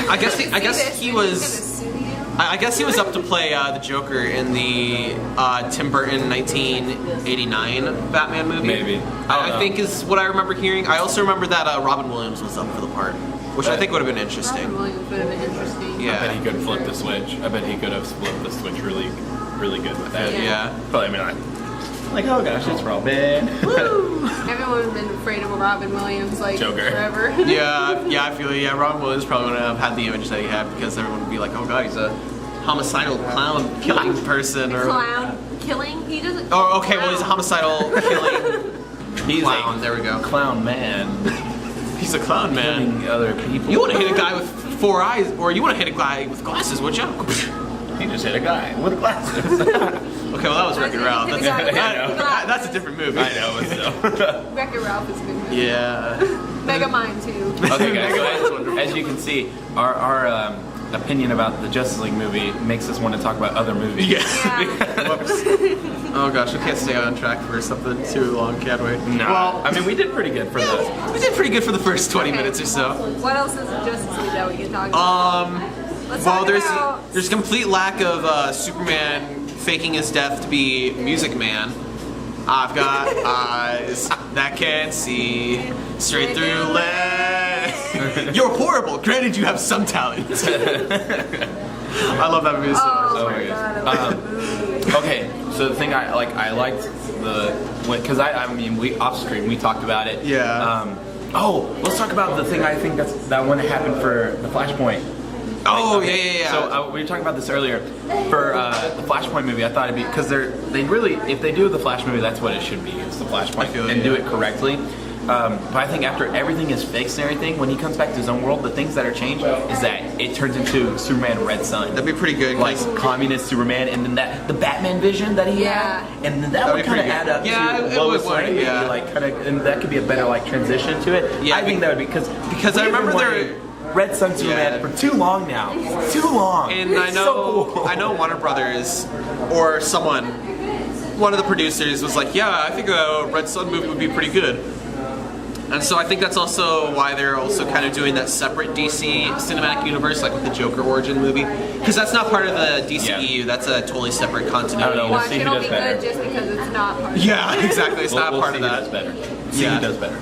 I guess See this, he and was. he's gonna sue you. I guess he was up to play the Joker in the Tim Burton 1989 Batman movie. Maybe. I don't know. think is what I remember hearing. I also remember that Robin Williams was up for the part, which I think would have been Robin interesting. Williams would have been interesting. I bet Yeah. he could flip the switch. I bet he could have split the switch really good with that. Yeah. But I mean, like, oh gosh, it's Robin. Everyone would have been afraid of a Robin Williams like Joker. forever. Yeah, I feel it. Yeah, Robin Williams probably wouldn't have had the image that he had because everyone would be like, oh god, he's a homicidal clown killing person or. Clown killing? He doesn't. Oh, okay. Well, he's a homicidal killing He's clown. a There we go. clown man. He's a clown man. Killing other people. You want to hit a guy with 4 eyes, or you want to hit a guy with glasses, would you? He just hit a guy with glasses. Okay, well that was Wreck-It Ralph. Hit a That's, guy with know. glasses. that's a different movie. I know, but still. Wreck-It Ralph is a good movie. Yeah. Megamind too. Okay, guys. So as you can see, our opinion about the Justice League movie makes us want to talk about other movies. Yeah. Yeah. Whoops. Oh gosh, we can't stay on track for something too long, can we? No. Well, I mean, we did pretty good for the. we did pretty good for the first 20 Okay. minutes or so. What else is Justice League that we can talk about? Let's Well, talk about. there's complete lack of Superman faking his death to be Music Man. I've got eyes that can see straight through lead. You're horrible. Granted, you have some talent. I love that movie so much. Oh my good. god, I love that movie. Okay, so the thing I liked because I mean we off screen we talked about it. Yeah. Let's talk about the thing I think that one that happened for the Flashpoint. Oh, Okay, yeah. So we were talking about this earlier. For the Flashpoint movie, I thought it'd be because they really if they do the Flash movie, that's what it should be. It's the Flashpoint I feel it, and do yeah. it correctly. but I think after everything is fixed and everything, when he comes back to his own world, the things that are changed is that it turns into Superman Red Sun. That'd be pretty good. Like communist Superman, and then that the Batman vision that he had, and then that would kind of add up to Lois Lane, like kind of, and that could be a better like transition to it. Yeah, I think that would be because I remember there. Red Sun Superman for too long now. It's too long. And I know, so cool. I know Warner Brothers or someone, one of the producers was like, yeah, I think a Red Sun movie would be pretty good. And so I think that's also why they're also kind of doing that separate DC cinematic universe, like with the Joker origin movie, because that's not part of the DCEU. That's a totally separate continuity. I don't know. Watch, it'll be good just because it's not part. Yeah, exactly. It's not part of that. Who does better. See who does better.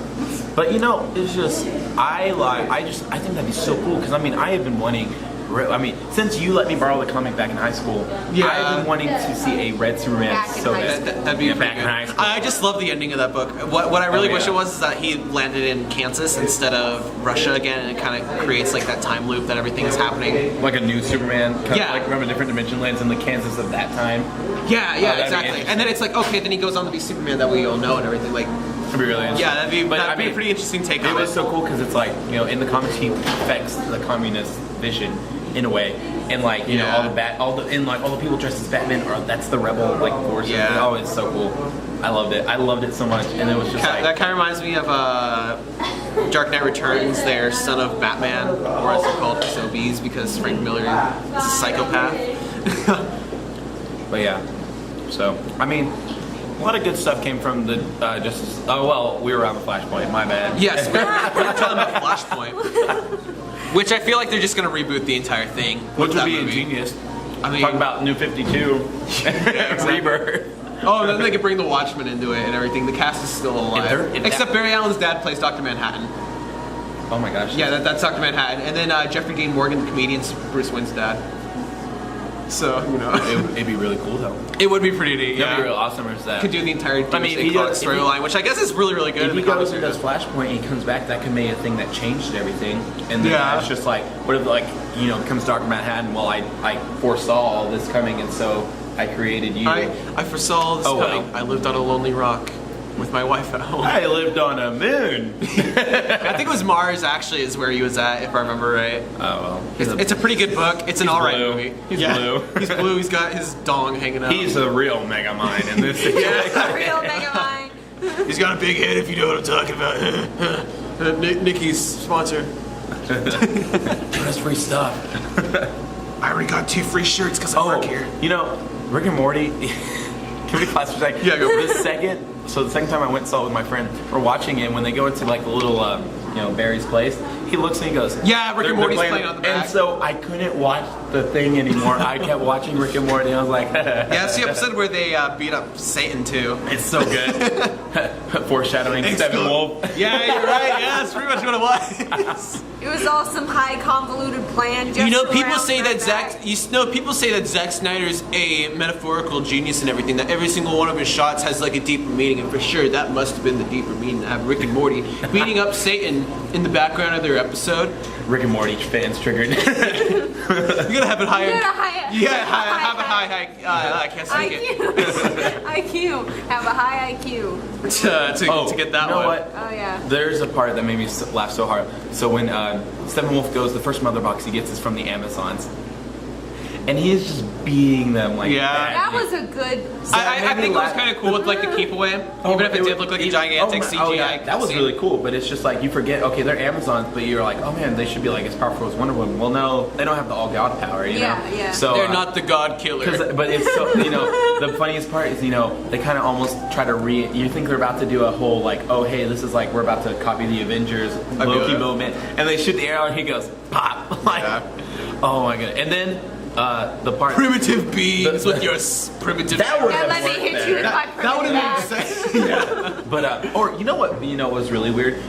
But you know, it's just I think that'd be so cool because I mean I have been wanting. I mean, since you let me borrow the comic back in high school, I've been wanting to see a Red Superman so bad. That'd be back in high school. I just love the ending of that book. What I really wish it was is that he landed in Kansas instead of Russia again, and it kind of creates like that time loop that everything is happening. Like a new Superman, kind of like remember different dimension lands in the Kansas of that time. Yeah, exactly. And then it's like, okay, then he goes on to be Superman that we all know and everything. Like, that'd be really interesting. Yeah, that'd be a pretty interesting take on it. It was so cool because it's like, you know, in the comics he affects the communist vision in a way, and like you know all the people dressed as Batman that's the rebel like forces. Yeah. Oh, it's so cool. I loved it so much, and it was just like that kind of reminds me of Dark Knight Returns. Their Son of Batman, or as they're called SOBs, because Frank Miller is a psychopath. But yeah, so I mean. A lot of good stuff came from the we were on the Flashpoint, my bad. Yes, we were talking about Flashpoint. Which I feel like they're just going to reboot the entire thing. Which would be ingenious. I mean, talking about New 52, Rebirth. Oh, and then they could bring the Watchmen into it and everything. The cast is still alive. Except Barry Allen's dad plays Dr. Manhattan. Oh my gosh. Yeah, that's Dr. Manhattan. And then Jeffrey Dean Morgan, the comedian's Bruce Wayne's dad. So, you know. It'd be really cool though. It would be pretty neat. It'd be real awesome as that. Could do the entire storyline, which I guess is really, really good. If he goes and does Flashpoint and he comes back, that could be a thing that changed everything. And then it's just like, what if like, you know, comes Dr. Manhattan, well I foresaw all this coming and so I created you. I foresaw all this coming. Wow. I lived on a lonely rock with my wife at home. I lived on a moon. I think it was Mars actually is where he was at, if I remember right. Oh well. It's a pretty good book. It's an alright movie. He's blue. He's blue. He's got his dong hanging out. He's a real Megamind in this situation. A real Megamind. He's got a big head if you know what I'm talking about. Nikki's sponsor. That's free stuff. I already got 2 free shirts because I work here. You know, Rick and Morty. Can we pause for a second? Yeah, go. The second time I went and saw it with my friend, we're watching it when they go into like the little, Barry's place. He looks and he goes, yeah, Rick and Morty's playing on the back. And so I couldn't watch the thing anymore. I kept watching Rick and Morty and I was like, yeah, it's the episode where they beat up Satan too. It's so good. Foreshadowing Steppenwolf. Yeah, you're right. Yeah, that's pretty much what it was. It was all some high convoluted plan. Just people say that Zack Snyder's a metaphorical genius and everything. That every single one of his shots has like a deeper meaning, and for sure that must have been the deeper meaning to have Rick and Morty beating up Satan in the background of their episode. Rick and Morty fans triggered. You gotta have it higher. Have a high. I can't say it. IQ. Have a high IQ. to get that one. What? Oh yeah. There's a part that made me laugh so hard. So when Steppenwolf goes, the first mother box he gets is from the Amazons. And he is just beating them like that was a good. I think it was kind of cool with like the keep away, even if it did look like a gigantic CGI. That was really cool, but it's just like you forget. Okay, they're Amazons, but you're like, oh man, they should be like as powerful as Wonder Woman. Well, no, they don't have the all God power. You know? Yeah. So they're not the God killer. But it's so the funniest part is they kind of almost try to you think they're about to do a whole like, oh hey, this is like we're about to copy the Avengers Loki moment, and they shoot the arrow and he goes pop like, oh my god, and then. The part primitive beings with your primitive. That would have let me hit you with my primitive. That would have made sense. But or you know what was really weird?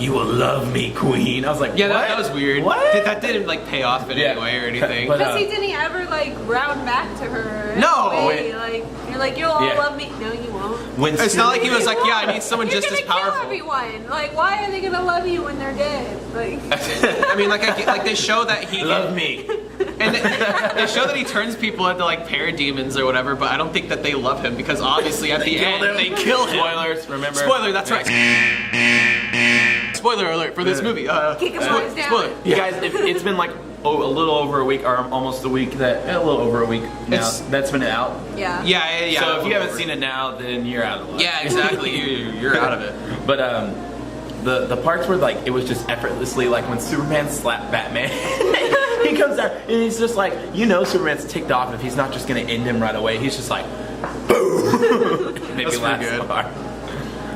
"You will love me, Queen." I was like, Yeah, what? that was weird. What? That didn't like pay off in any way or anything. But, Because he didn't ever like round back to her. No, Way. Like you're like you'll all love me. No, you won't. When It's not like he was like, yeah, I need someone You're just as gonna kill powerful. everyone. Like why are they gonna love you when they're dead? Like I mean, like they show that he love me. and they show that he turns people into like parademons or whatever, but I don't think that they love him because obviously at the end they kill him. Spoilers, remember? Spoiler, that's right. Spoiler alert for this movie. kick him out down. Spoiler. You guys, it's been like a little over a week, or almost a week. A little over a week now. It's- That's been out. Yeah. Yeah. So if you haven't seen it now, then you're out of luck. Yeah, exactly. You're out of it. But the parts where like it was just effortlessly, like when Superman slapped Batman, he comes out and he's just like, Superman's ticked off if he's not just gonna end him right away. He's just like, boom. Maybe That's pretty good.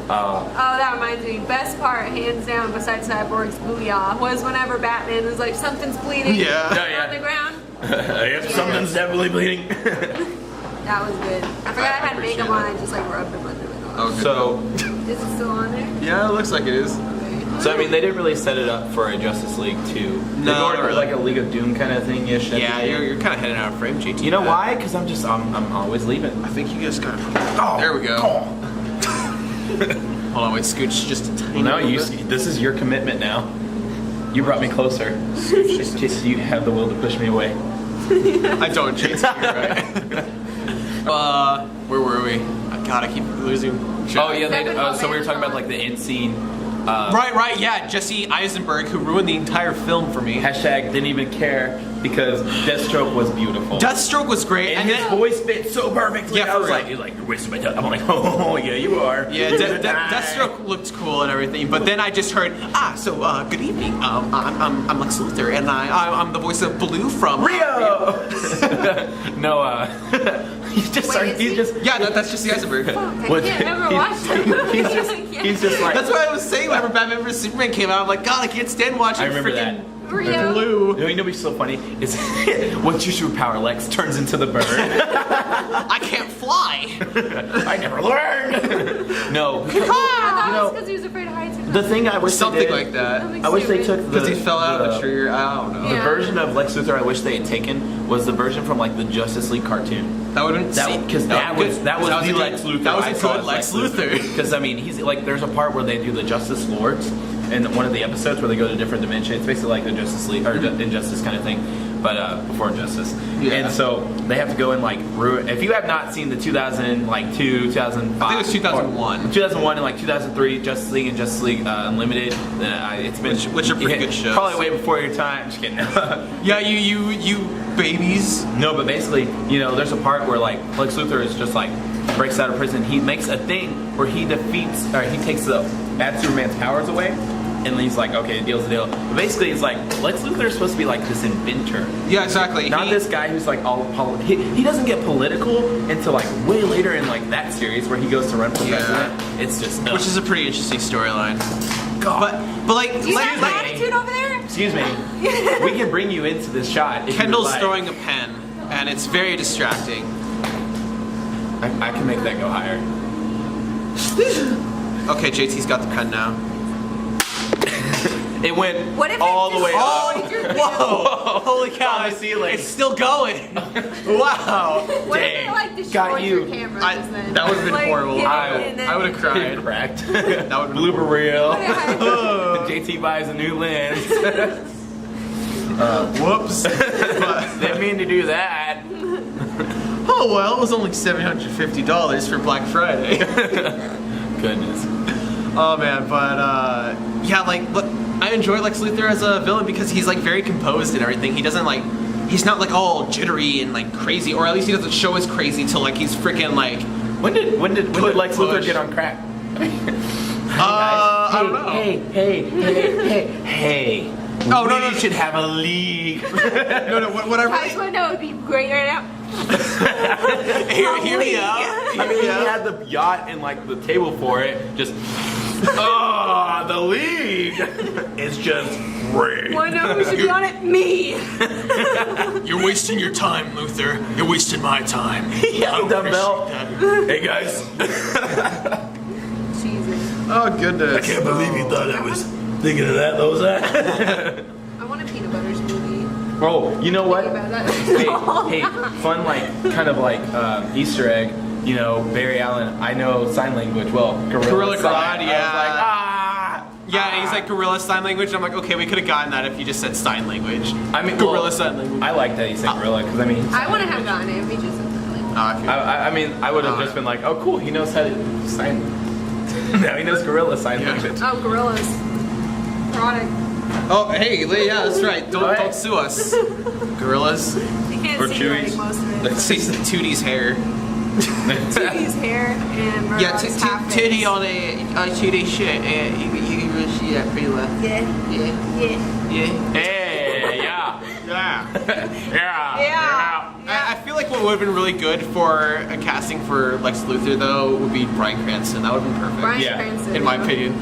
Oh, that reminds me. Best part, hands down, besides Cyborg's booyah, was whenever Batman was like, something's bleeding Yeah. on the ground. Something's definitely bleeding. That was good. I forgot I had makeup on. I just like rubbed him under it. Okay. So Is it still on there? Yeah, it looks like it is. I mean, they didn't really set it up for a Justice League 2. No, They not were really. like a League of Doom kind of thing ish. Yeah, you're kind of heading out of frame, GT. You know why? Because I'm always leaving. I think you guys got. Oh, There we go. come on. Hold on, wait, scooch just a tiny. No, little bit. this is your commitment now. You brought me closer. Just you have the will to push me away. I don't, GT. You're right. Where were we? God, I keep losing. Oh yeah, Seven so we were talking about Marathon. like the end scene. Right, yeah. Jesse Eisenberg, who ruined the entire film for me. Hashtag didn't even care because Deathstroke was beautiful. Deathstroke was great, and his voice fit so perfectly. Yeah, I was for like, real. you're wasting my time. I'm like, oh yeah, you are. Yeah, Deathstroke looked cool and everything, but then I just heard, good evening. I'm Lex Luthor, and I'm the voice of Blue from Rio. No, he's just Wait, sorry. is He's he? just. Yeah, that's just the Eisenberg. Fuck, I What- can't ever he's- watch that. He's just like. That's what I was saying whenever Batman vs Superman came out. I'm like, God, I can't stand watching I remember freaking Rio. Blue. You know what's so funny? Is what's your superpower, Lex? Turns into the bird. I can't fly. I never learned. No, I thought you it was know, because he was afraid of heights. the thing I wish they Something did, like that. I wish they took Because he fell out of the a tree. I don't know. The Yeah. version of Lex Luthor I wish they had taken was the version from like the Justice League cartoon. That would have been Because that was the Lex Luthor. That was I a saw good as Lex Luthor. Because I mean, he's like, there's a part where they do the Justice Lords, in one of the episodes where they go to different dimensions. It's basically like the Justice League or Injustice kind of thing, but before Justice. Yeah. And so they have to go and like ruin. If you have not seen the 2002, 2005, I think it was 2001. 2001 and like 2003 Justice League and Justice League Unlimited, then it's been Which are pretty good shows. Probably way before your time. Just kidding. Yeah, you babies. No, but basically, there's a part where like Lex Luthor is just like breaks out of prison. He makes a thing where he defeats, or he takes the bad Superman's powers away, and he's like, okay, the deal's the deal. But basically, it's like Lex Luthor is supposed to be like this inventor. Yeah, exactly. Not this guy who's like all he doesn't get political until like way later in like that series where he goes to run for president. It's just Which is a pretty interesting storyline. God. But like, Do you have me. attitude over there? Excuse me. We can bring you into this shot. If you would Kendall's like. throwing a pen, and it's very distracting. I can make that go higher. Okay, JT's got the pen now. It went What if all it the way just up. destroyed your Whoa! Holy cow! On the ceiling. It's still going. Wow! What if Dang. it like destroyed Got you. your camera I- just then? that would've been Like, horrible. hit it I and then would've it cried. It cracked. That would've been Blooper reel. just- JT buys a new lens. Whoops. Didn't mean to do that. Oh well, it was only $750 for Black Friday. Goodness. Oh man, but yeah, like look, I enjoy Lex Luthor as a villain because he's like very composed and everything. He doesn't like, he's not like all jittery and like crazy, or at least he doesn't show as crazy till like he's freaking like. When did Lex Luthor push. get on crack? I don't know. Hey. Oh, no, We should have a league. No, what I Guys really wanna know would be great right now. hear me out. I mean, he had the yacht and like the table for it. Just, the league is just great. Wanna know who should be on it? Me. You're wasting your time, Luthor. You're wasting my time. He had a dumbbell. Hey guys. Jesus. Oh goodness. Believe he thought I was Thinking of that, those I want a peanut butter smoothie. Oh, you know what? Thinking about Hey, fun kind of Easter egg. You know, Barry Allen. I know sign language well. Gorilla sign. Grodd, I yeah. was like, Yeah, he's like gorilla sign language. I'm like, okay, we could have gotten that if you just said sign language. I mean, gorilla sign language. I like that he said gorilla because I mean. I wouldn't have gotten it if he just said sign language. I mean, I would have just been like, oh, cool. He knows how to sign. Now he knows gorilla sign language. Oh, gorillas. Product. Oh, hey, yeah, that's right. Don't sue us. Gorillas. You can't Or see Chewies. like most of it. Let's see Tootie's hair. Tootie's hair and Murdoch's half face. Tootie on Tootie's shirt. You can really see that pretty well. Yeah. Yeah. Yeah. Yeah. Hey, yeah. Yeah. I feel like what would have been really good for a casting for Lex Luthor, though, would be Bryan Cranston. That would have been perfect. Bryan Yeah. Cranston. In my opinion.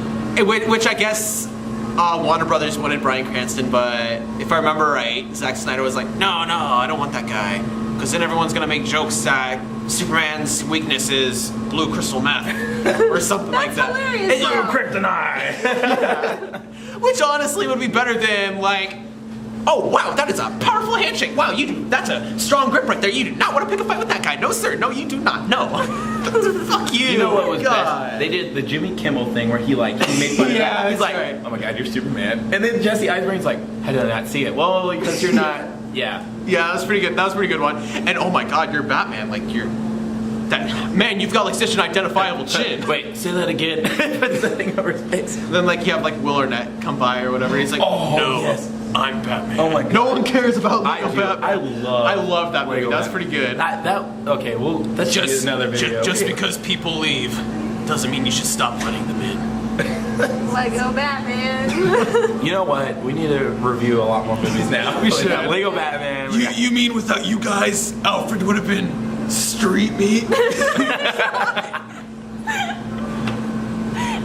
Which I guess Warner Brothers wanted Bryan Cranston, but if I remember right, Zack Snyder was like, no, I don't want that guy. Because then everyone's going to make jokes that Superman's weakness is blue crystal meth. Or something like that. That's hilarious, though. Kryptonite. Which honestly would be better than like, oh wow, that is a powerful handshake. Wow, that's a strong grip right there. You do not want to pick a fight with that guy. No sir, no you do not. No. Fuck you. You know what was God. best? They did the Jimmy Kimmel thing where he made fun of that. He's like, right. oh my god, you're Superman. And then Jesse Eisenberg's like, how did I not see it? Well, because you're not. Yeah. Yeah, that was pretty good. That was a pretty good one. And oh my god, you're Batman. Like you're that man. You've got like such an identifiable chin. Wait, say that again. Puts the thing over his face. Then like you have like Will Arnett come by or whatever. He's like, Oh, no, yes. I'm Batman. Oh my god. No one cares about Lego do. Batman. I love that movie. Lego That's Batman. pretty good. Okay, well, that's just another video. Just because people leave doesn't mean you should stop letting them in. Lego Batman. You know what? We need to review a lot more movies now. We should. Lego Batman. You mean without you guys, Alfred would have been street meat?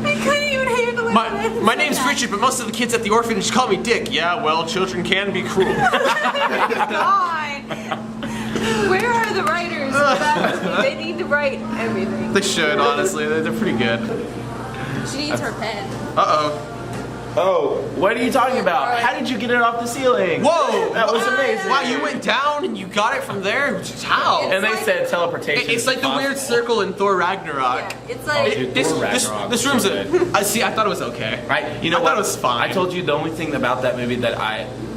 I couldn't even handle it. My name's Richard, but most of the kids at the orphanage call me Dick. Yeah, well, children can be cruel. God. Where are the writers for that movie? They need to write everything. They should, honestly. They're pretty good. She needs her pen. Uh-oh. Oh, what are you talking about? How did you get it off the ceiling? Whoa! That was amazing. Wow, you went down and you got it from there? How? And they said teleportation. It's like the weird circle in Thor Ragnarok. Yeah, it's like dude. This Thor room's Ragnarok I see. I thought it was okay. Right? You know I what? thought it was fine. I told you the only thing about that movie that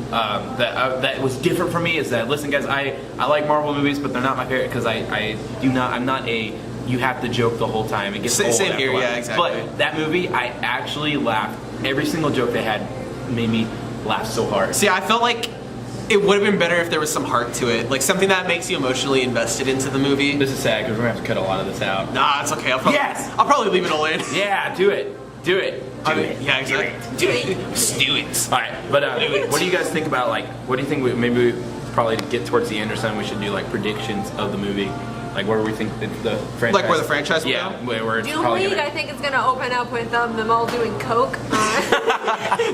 that was different for me is that, listen guys, I like Marvel movies, but they're not my favorite because I'm not a you have to joke the whole time. It gets old Same after here, a while. yeah, exactly. But that movie, I actually laughed. Every single joke they had made me laugh so hard. See, I felt like it would have been better if there was some heart to it, like something that makes you emotionally invested into the movie. This is sad because we're gonna have to cut a lot of this out. Nah, it's okay. I'll probably leave it all in. Yeah, do it. Do it. Yeah, exactly. Do it. Just do it. All right, but what do you guys think about what do you think? Maybe probably to get towards the end or something, we should do like predictions of the movie. Like where do we think the franchise? Like where the franchise will Yeah, go? where it's Doom probably League, gonna... I think it's gonna open up with them all doing coke.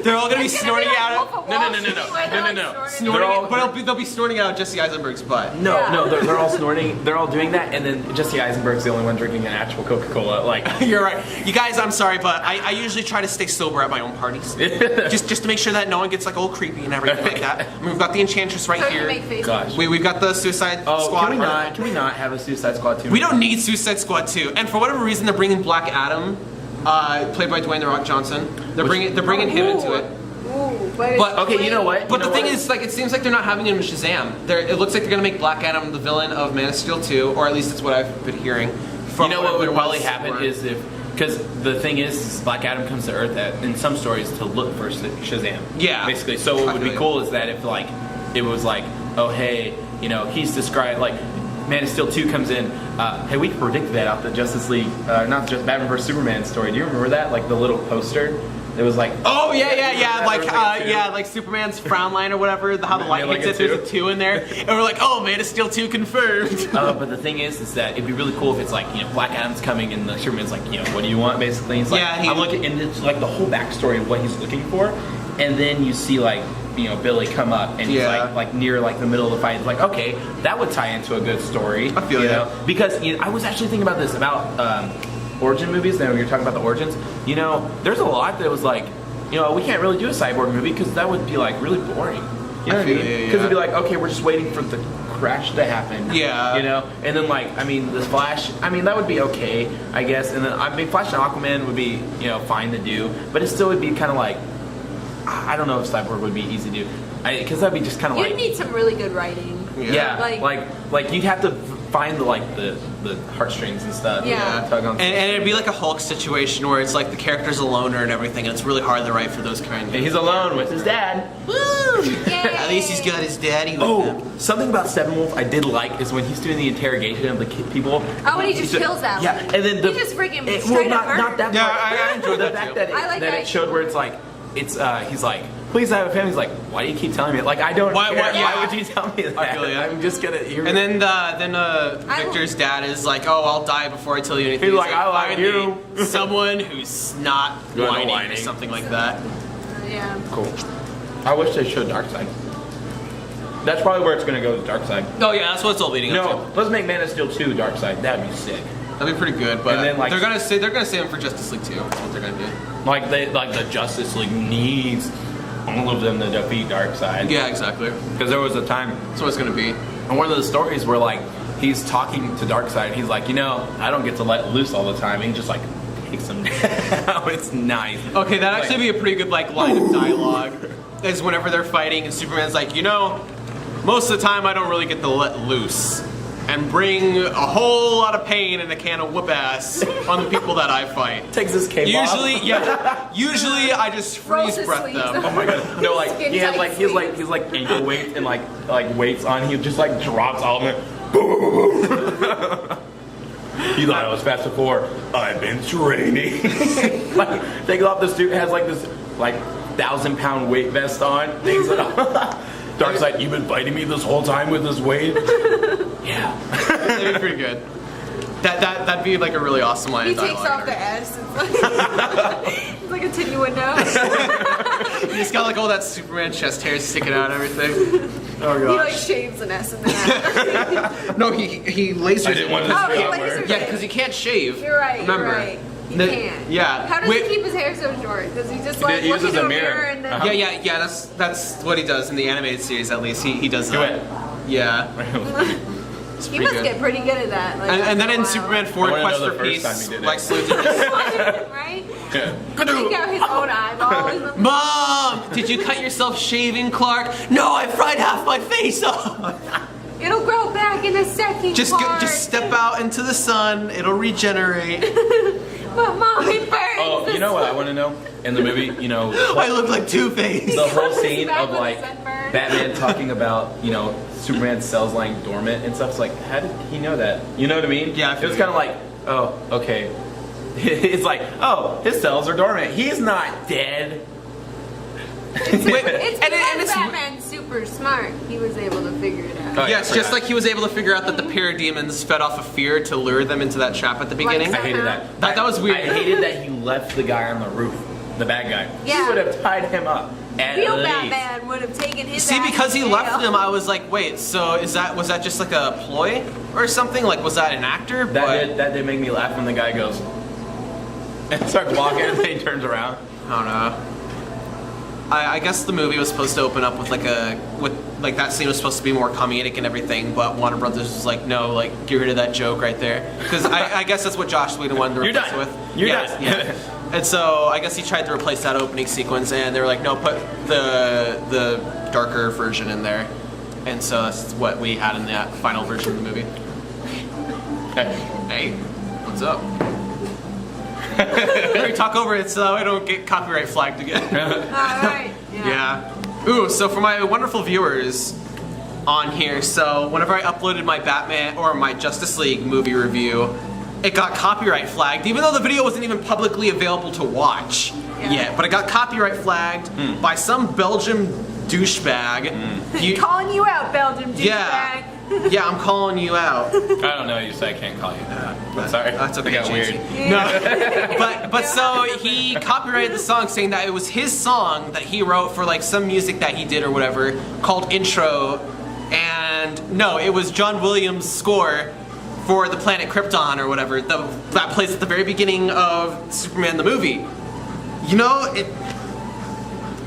They're all gonna be It's snorting like out Wolf of No, Wall no, no, no, Street no. where they're, No, like, no, no. snorting Snorting They're all- it, but they'll be snorting out Jesse Eisenberg's butt. No, Yeah. no, they're all snorting. They're all doing that, and then Jesse Eisenberg's the only one drinking an actual Coca-Cola. Like, You're right. You guys, I'm sorry, but I usually try to stay sober at my own parties. just to make sure that no one gets like all creepy and everything like that. I mean, we've got the Enchantress right So you here. make faces. gosh. We've got the Suicide Squad. Can we not have a Suicide Squad 2? We don't need Suicide Squad 2. And for whatever reason, they're bringing Black Adam, played by Dwayne The Rock Johnson. They're bringing him into it. Ooh, But Okay, you know what? But the thing is, like, it seems like they're not having him in Shazam. It looks like they're gonna make Black Adam the villain of Man of Steel 2, or at least that's what I've been hearing. You know what would probably happen is because the thing is Black Adam comes to Earth in some stories to look for Shazam. Yeah. Basically. So what would be cool is that if like it was like, oh hey, he's described like Man of Steel 2 comes in, hey, we predicted that out the Justice League, not just Batman vs Superman story. Do you remember that? Like the little poster? It was like, oh yeah, there was like a 2. like Superman's frown line or whatever. How the light like hits a it, there's a 2 in there, and we're like, oh, Man of Steel 2 confirmed. But the thing is that it'd be really cool if it's like, Black Adam's coming and the Superman's like, what do you want, basically? It's like, Yeah, I'm looking, and it's like the whole backstory of what he's looking for, and then you see like, Billy come up and he's like near like the middle of the fight. It's like, okay, that would tie into a good story. I feel you know? Because I was actually thinking about this about origin movies. Now you're talking about the origins. There's a lot that was like, you know, we can't really do a Cyborg movie because that would be like really boring. You know what I mean? Because it'd be like, okay, we're just waiting for the crash to happen. Yeah. You know? And then like, I mean, this Flash, I mean, that would be okay, I guess. And then, I mean, Flash and Aquaman would be, you know, fine to do. But it still would be kind of like, I don't know if Cyborg would be easy to do. Because that'd be just kind of like... You'd need some really good writing. Yeah. Like you'd have to find the heartstrings and stuff. Yeah. Tug on And it'd be like a Hulk situation where it's like the character's a loner and everything, and it's really hard to write for those kind of... And he's alone with his dad. Woo! At least he's got his daddy with him. Something about Steppenwolf I did like is when he's doing the interrogation of the people. Oh, and he just kills them. Yeah, and then he just freaking straight up not that part. Yeah, I enjoyed the that fact too. that I like that that. it showed where it's like he's like, please I have a family. He's like, why do you keep telling me? Like I don't care. Why would you tell me that? I feel ya. I'm just gonna hear. And then Victor's dad is like, "Oh, I'll die before I tell you anything." He's like, "I like "Find you." me someone who's not whining or something like that. Yeah. Cool. I wish they showed Darkseid. That's probably where it's gonna go, to Darkseid. Oh yeah, that's what it's all leading up No, let's make Man of Steel 2 Darkseid. That'd be sick. to. That'd be pretty good, but And then, like- they're gonna save him for Justice League 2. That's what they're gonna do. Like the Justice League needs all of them to defeat Darkseid. Yeah, exactly. Because there was a time, That's what it's gonna be. and one of the stories where like he's talking to Darkseid, he's like, you know, I don't get to let loose all the time, and he just like takes him down. It's nice. Okay, that'd actually be a pretty good like line of dialogue. Is whenever they're fighting and Superman's like, you know, most of the time I don't really get to let loose and bring a whole lot of pain and a can of whoop ass on the people that I fight. Takes his cape Usually, off. yeah. Usually I just Rolls freeze his breath sleeves them. up. Oh my god. No, like Skin he has tight like he's like ankle weights and like weights on. He just like drops all of it. You thought I was fast before. I've been training. Like takes off the suit, has like this like 1,000-pound weight vest on. Takes it off. Darkseid, you've been fighting me this whole time with this weight? Yeah. That'd be pretty good. That'd be like a really awesome line He of takes dialogue. off the S. It's like a tinny window. He's got like all that Superman chest hair sticking out and everything. Oh He like gosh. shaves an S in the No, he lasers. I didn't want to Oh, he say that lasers word. Yeah, because he can't shave. You're right. Remember. You're right. He The- can't. yeah. How does Wait- he keep his hair so short? Does he just like He look uses into a a mirror mirror. and then? Uh-huh. Yeah. That's what he does in the animated series. At least he does Do that. it. Yeah. It's He pretty must good. get pretty good at that. Like, And then after a in while. Superman 4 I wanna Quest know for the first time Peace, he did it. Lex Luthor just, Right? Yeah. Take out his own eyeballs. Mom, did you cut yourself shaving, Clark? No, I fried half my face off. It'll grow back in a second. Just Clark. just step out into the sun. It'll regenerate. But mom, it burns. Oh, you know what I want to know? In the movie, you know, I look like Two-Face. the whole He's scene back of with like his sunburn. Batman talking about, you know, Superman's cells lying dormant and stuff. It's like, how did he know that? You know what I mean? Yeah, I It feel was you. kind of like, oh, okay. It's like, oh, his cells are dormant. He's not dead. It's and because it's- Batman's super smart. He was able to figure it out. Oh, yeah, Yes, I just forgot. like he was able to figure out that the parademons fed off of fear to lure them into that trap at the beginning. I hated that. That was weird. I hated that he left the guy on the roof, the bad guy. Yeah. He would have tied him up. At Real least. Batman would have taken his. See, ass because to he jail. left him, I was like, wait, so was that just like a ploy or something? Like, was that an actor? That did make me laugh when the guy goes and starts walking and then he turns around. I don't know. I guess the movie was supposed to open up with that scene was supposed to be more comedic and everything, but Warner Brothers was like, no, like get rid of that joke right there, because I guess that's what Josh Whedon wanted to You're replace done. it with. You're Yeah, done. yeah. And so I guess he tried to replace that opening sequence, and they were like, no, put the darker version in there, and so that's what we had in that final version of the movie. Hey, what's up? Better talk over it so I don't get copyright flagged again. Alright. Yeah. Ooh, so for my wonderful viewers on here, so whenever I uploaded my Batman or my Justice League movie review, it got copyright flagged, even though the video wasn't even publicly available to watch yet. But it got copyright flagged by some Belgian douchebag. You- Calling you out, Belgium douchebag. yeah. Yeah, I'm calling you out. I don't know. You said I can't call you that. I'm sorry. That's okay, It got James. weird. No, but so he copyrighted the song, saying that it was his song that he wrote for like some music that he did or whatever called Intro, and no, it was John Williams' score for the planet Krypton or whatever that plays at the very beginning of Superman the movie. You know,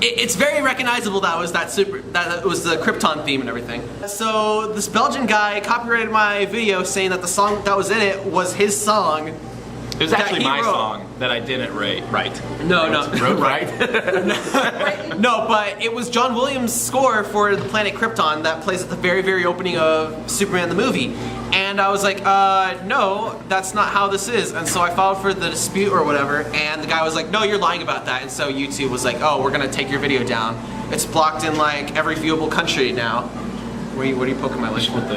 it's very recognizable that was that it was the Krypton theme and everything. So this Belgian guy copyrighted my video saying that the song that was in it was his song. It was actually my song that I didn't write. No. Wrote right? No, but it was John Williams' score for the planet Krypton that plays at the very, very opening of Superman the movie. And I was like, no, that's not how this is. And so I filed for the dispute or whatever, and the guy was like, no, you're lying about that. And so YouTube was like, oh, we're gonna take your video down. It's blocked in like every viewable country now. What are you poking my lip? You should put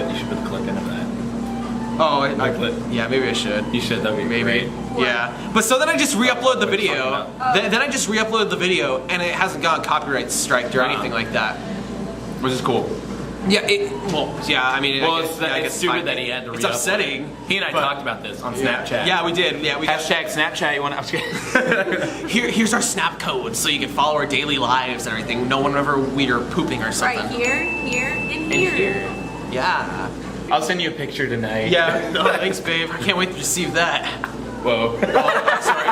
the clip into that. Oh, yeah, maybe I should. You should, that'd be maybe. great. Yeah, but so then I just re-upload the video. Then I just re-uploaded the video, and it hasn't gotten copyright striked or anything like that. Which is cool. Yeah, I mean, it's stupid that he had to. It's upsetting. He and I talked about this on Snapchat. Yeah, we did. Yeah, we Hashtag Snapchat. You want to? Here's our Snap code, so you can follow our daily lives and everything. No one whenever we are pooping or something. Right here, and here. Yeah. I'll send you a picture tonight. Yeah. No, thanks, babe. I can't wait to receive that. Whoa. Sorry.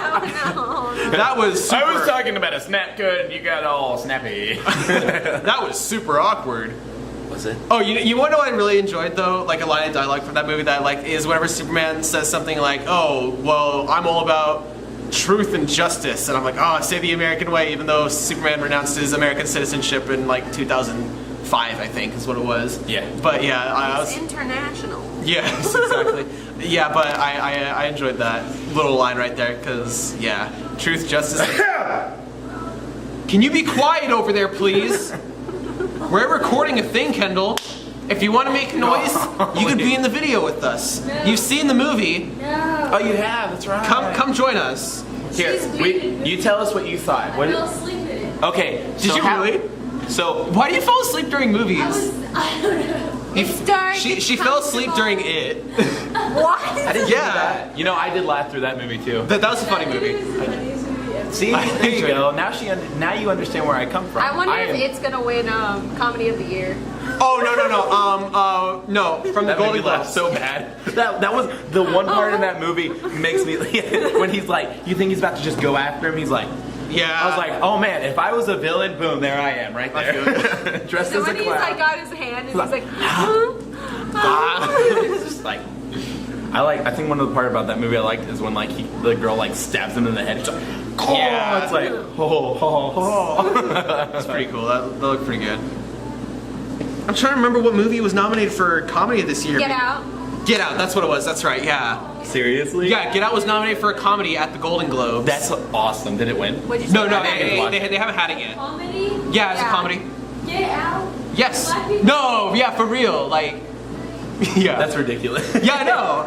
Oh, no. That was super. I was talking about a snap code, and you got all snappy. That was super awkward. Was it? Oh, you want to know what I really enjoyed though? Like a line of dialogue from that movie that I liked is whenever Superman says something like, "Oh, well, I'm all about truth and justice," and I'm like, "Oh, say the American way," even though Superman renounced his American citizenship in like 2005, I think, is what it was. Yeah. But yeah, I was international. Yes, exactly. Yeah, but I enjoyed that little line right there because yeah, truth, justice. Can you be quiet over there, please? We're recording a thing, Kendall. If you want to make noise, you could be in the video with us. No. You've seen the movie. No. Oh, you have. That's right. Come join us. Here, you tell us what you thought. I fell asleep in it. Okay. Did you really? So why do you fall asleep during movies? I don't know. It's dark. She fell asleep during it. What? I didn't do that. You know, I did laugh through that movie too. That was a funny movie. See, there you go. Now you understand where I come from. I wonder if it's gonna win Comedy of the Year. Oh no, from the Golden Globes. So bad. That was the one part in that movie makes me when he's like, you think he's about to just go after him? He's like, yeah. I was like, oh man, if I was a villain, boom, there I am, right there, dressed So as a when he's clown. like got his hand and he's like, It's just like. I think one of the part about that movie I liked is when like the girl like stabs him in the head. It's like, oh, yeah, it's like, That's pretty cool. That looked pretty good. I'm trying to remember what movie was nominated for comedy this year. Get Out. Get Out. That's what it was. That's right. Yeah. Seriously? Yeah. Get Out was nominated for a comedy at the Golden Globes. That's awesome. Did it win? What'd you say? No, about they haven't had it yet. Comedy? Yeah, it's a Yeah. comedy. Get Out? Yes. Black people? No. Yeah, for real. Like. Yeah. That's ridiculous. Yeah, I know.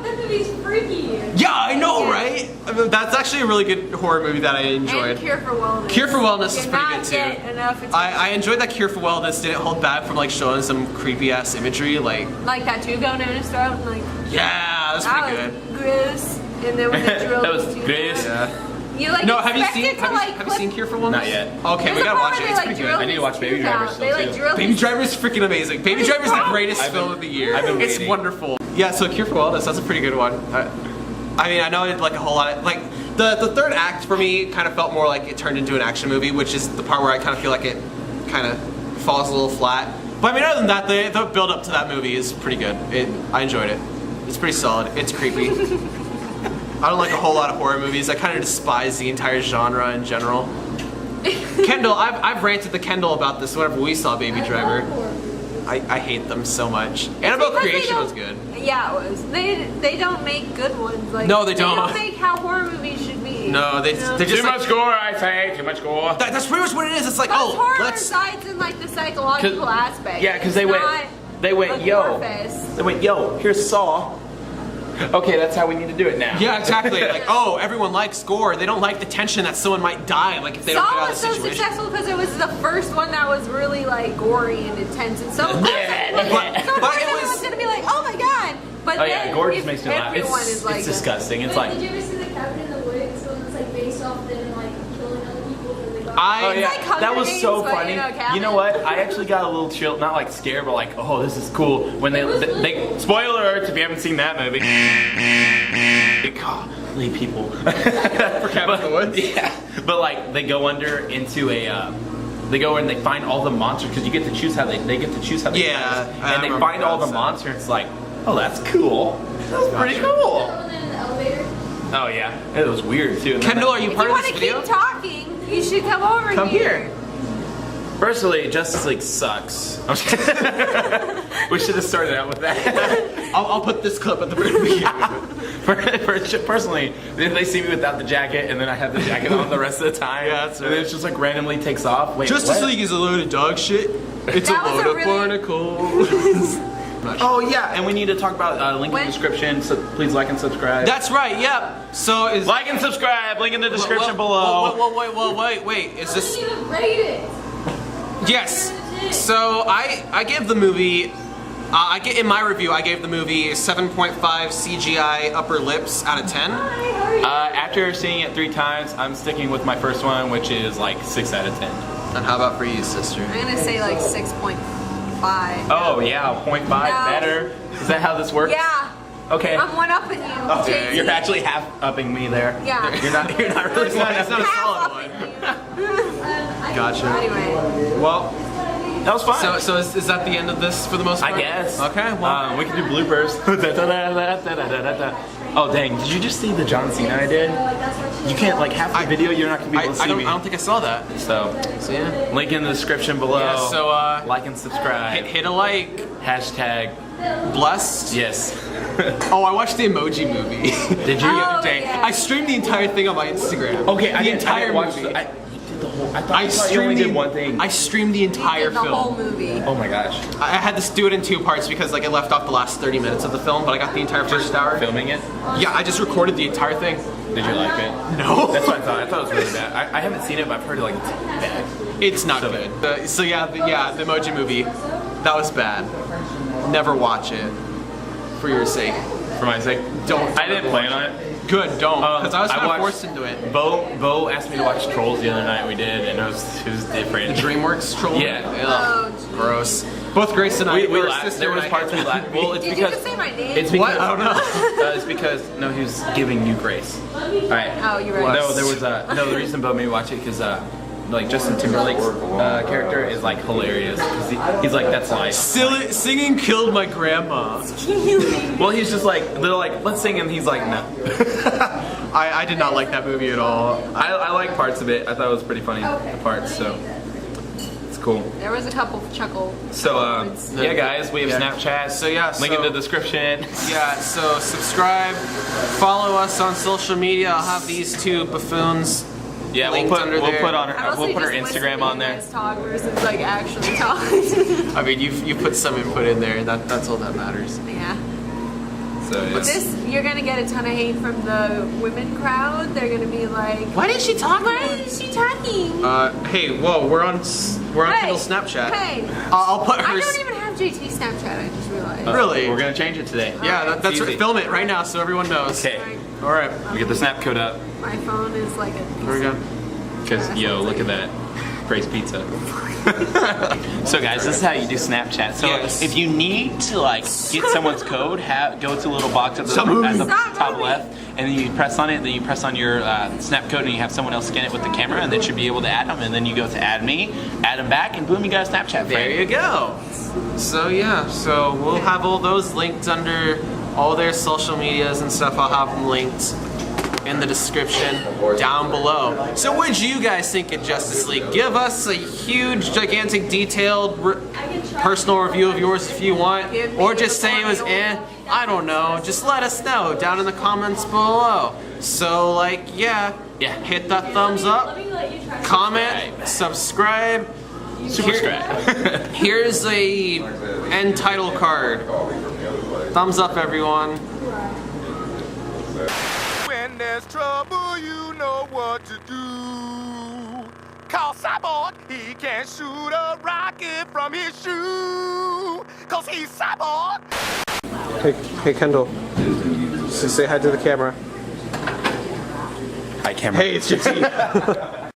That movie's freaky. Yeah, I know, right? I mean, that's actually a really good horror movie that I enjoyed. And Cure for Wellness. Cure for Wellness is Did pretty not good too. get enough attention. I enjoyed that Cure for Wellness didn't hold back from like showing some creepy ass imagery, like Like tattoo going down his throat and like yeah, that's pretty that good. was gross. And then when they drilled That was the tooth gross. out, Yeah. you like No, have you expect seen it to, have you seen Cure for Wellness? Not yet. Okay, There's we a gotta part watch where it. It's they, pretty drill good. I need to his watch Baby tooth Driver out. still, They like too. drill Baby his- Driver is freaking amazing. Baby Driver is the greatest I've been- film of the year. I've been It's waiting. wonderful. Yeah, so Cure for Wellness, that's a pretty good one. I mean, I know it like a whole lot of, like the third act for me kind of felt more like it turned into an action movie, which is the part where I kind of feel like it kind of falls a little flat. But I mean, other than that, the build up to that movie is pretty good. I enjoyed it. It's pretty solid. It's creepy. I don't like a whole lot of horror movies. I kind of despise the entire genre in general. Kendall, I've ranted to Kendall about this whenever we saw Baby Driver. I hate them so much. Annabelle Because they Creation don't- was good. Yeah, it was. They don't make good ones. Like No, they don't. They don't make how horror movies should be. No, they're just Too like, much gore, I say. Too much gore. that's pretty much what it is. It's like, Most oh, horror let's. resides in like the psychological aspect. Yeah, because It's they not went, a yo. gore fest. They went, yo, here's Saw. Okay, that's how we need to do it now. Yeah, exactly. Like, oh, everyone likes gore. They don't like the tension that someone might die. Like if they don't get Saw out of was the so situation. successful because it was the first one that was really like gory and intense, and so of course everyone's gonna be like, oh my god. But Oh yeah, then gore if just makes me laugh. everyone is like It's disgusting. It's Wait, like, did you ever see the Cabin in the Woods? The one that's like based off them like killing other people for the god? oh It's yeah, like Hunger that was Games, so but, funny. you know, You know what? I actually got a little chill, not like scared, but like, oh, this is cool. When they spoiler alert if you haven't seen that movie. Golly, people. For Cabin in the Woods? Yeah, But like they go under into a. They go and they find all the monsters because you get to choose how they get to choose how they Yeah, find it. I And they remember find all the that. monsters. It's like, oh, that's cool. That's pretty cool. And then in the elevator. Oh yeah, it was weird too. And then Kendall, are you If part you of want this to video? keep talking, you should come over Come here. Personally, Justice League sucks. I'm just kidding. We should have started out with that. I'll put this clip at the very beginning. Personally, if they see me without the jacket and then I have the jacket on the rest of the time, Yeah, that's and then right. it's just like randomly takes off. Wait, Justice what? League is a load of dog shit. It's That a was load a of really- barnacles. Oh yeah, and we need to talk about link in When- the description. So please like and subscribe. That's right. Yep. So is Like and subscribe. Link in the description below. Wait. Is I this? didn't even rate it. Yes. So I gave the movie. In my review, I gave the movie 7.5 CGI upper lips out of 10. After seeing it 3 times, I'm sticking with my first one, which is like 6 out of 10. And how about for you, sister? I'm gonna say like 6.5. Oh yeah, 0.5 better. Is that how this works? Yeah. Okay. I'm one upping you. Okay, Jay-Z. you're actually half upping me there. Yeah. You're not really It's not a half solid upping one. you. Gotcha. Anyway, Well, That was fine. so is that the end of this for the most part? I guess. Okay. Well, we can do bloopers. Oh dang! Did you just see the John Cena I did? You can't like half the video. You're not gonna be able to see I me. don't think I saw that. So So yeah. link in the description below. Yeah, so, like and subscribe. Hit a like. Hashtag Blessed. yes. Oh, I watched the Emoji Movie. Did you? Oh, Dang. yeah. I streamed the entire thing on my Instagram. Okay, the entire watch movie. you did the whole. I thought I you only streamed did one thing. I streamed the entire did the whole film. movie. Oh my gosh. I had to do it in 2 parts because like I left off the last 30 minutes of the film, but I got the entire first hour. Filming it. Yeah, I just recorded the entire thing. Did you like it? No. That's what I thought. I thought it was really bad. I haven't seen it, but I've heard like it's bad. It's not So good. The Emoji Movie, that was bad. Never watch it. For your sake. For my sake. Don't. I didn't plan on it. Good, don't. Because I was kind of watched- forced into it. Bo asked me to watch Trolls the other night. We did, and it was different. DreamWorks troll. Yeah. Ugh, Oh, gross. Both Grace and I We were laughed. sister There and was I parts we hated laughed. that Well, it's Did you because just say my name? it's because What? I don't know. it's because no, he was giving you grace. All right. Oh, you're right. No, there was no. The reason Bo made me watch it because like Justin Timberlake's character is like hilarious. 'Cause he's like that's life. Silly, singing killed my grandma. Well, he's just like they're like let's sing, and he's like no. I did not like that movie at all. I like parts of it. I thought it was pretty funny. The parts, so it's cool. There was a couple chuckle. So moments. yeah, guys, we have Yeah. Snapchat. So, yeah, link in so- the description. Yeah, so subscribe, follow us on social media. I'll have these 2 buffoons. Yeah, linked under there. I we'll put our mostly just Instagram listen on to you there. guys talk versus like actually talk. I mean, you put some input in there, and that's all that matters. Yeah. So yeah. This you're gonna get a ton of hate from the women crowd. They're gonna be like, Why did she talk? "Why is she talking?" Hey, whoa, we're on Hey, Kendall's Snapchat. Hey, I'll put I her. don't even have JT Snapchat. I just realized. Really? We're gonna change it today. Yeah, that's Easy. film it right now so everyone knows. Okay. All right. We get the snap code up. My phone is like a. Here we go. Because, yo, look at that. Praise pizza. So, guys, this is how you do Snapchat. So, Yes. if you need to, like, get someone's code, go to the little box at the Stop moving. top moving. left, and then you press on it, then you press on your snap code, and you have someone else scan it with the camera, and then should be able to add them, and then you go to add me, add them back, and boom, you got a Snapchat There friend. you go. So yeah, so we'll have all those linked under all their social medias and stuff. I'll have them linked in the description down below. So what did you guys think of Justice League? Give us a huge, gigantic, detailed, personal review of yours if you want. Give me Or just the say it was formula. I don't know. Just let us know down in the comments below. So like, yeah, hit that thumbs up, Let me let you try. comment, subscribe. Subscribe. Here's a end title card. Thumbs up, everyone. When there's trouble, you know what to do. Call Cyborg, he can shoot a rocket from his shoe. Cause he's Cyborg. Hey Kendall. Say hi to the camera. Hi, camera. Hey, it's JT.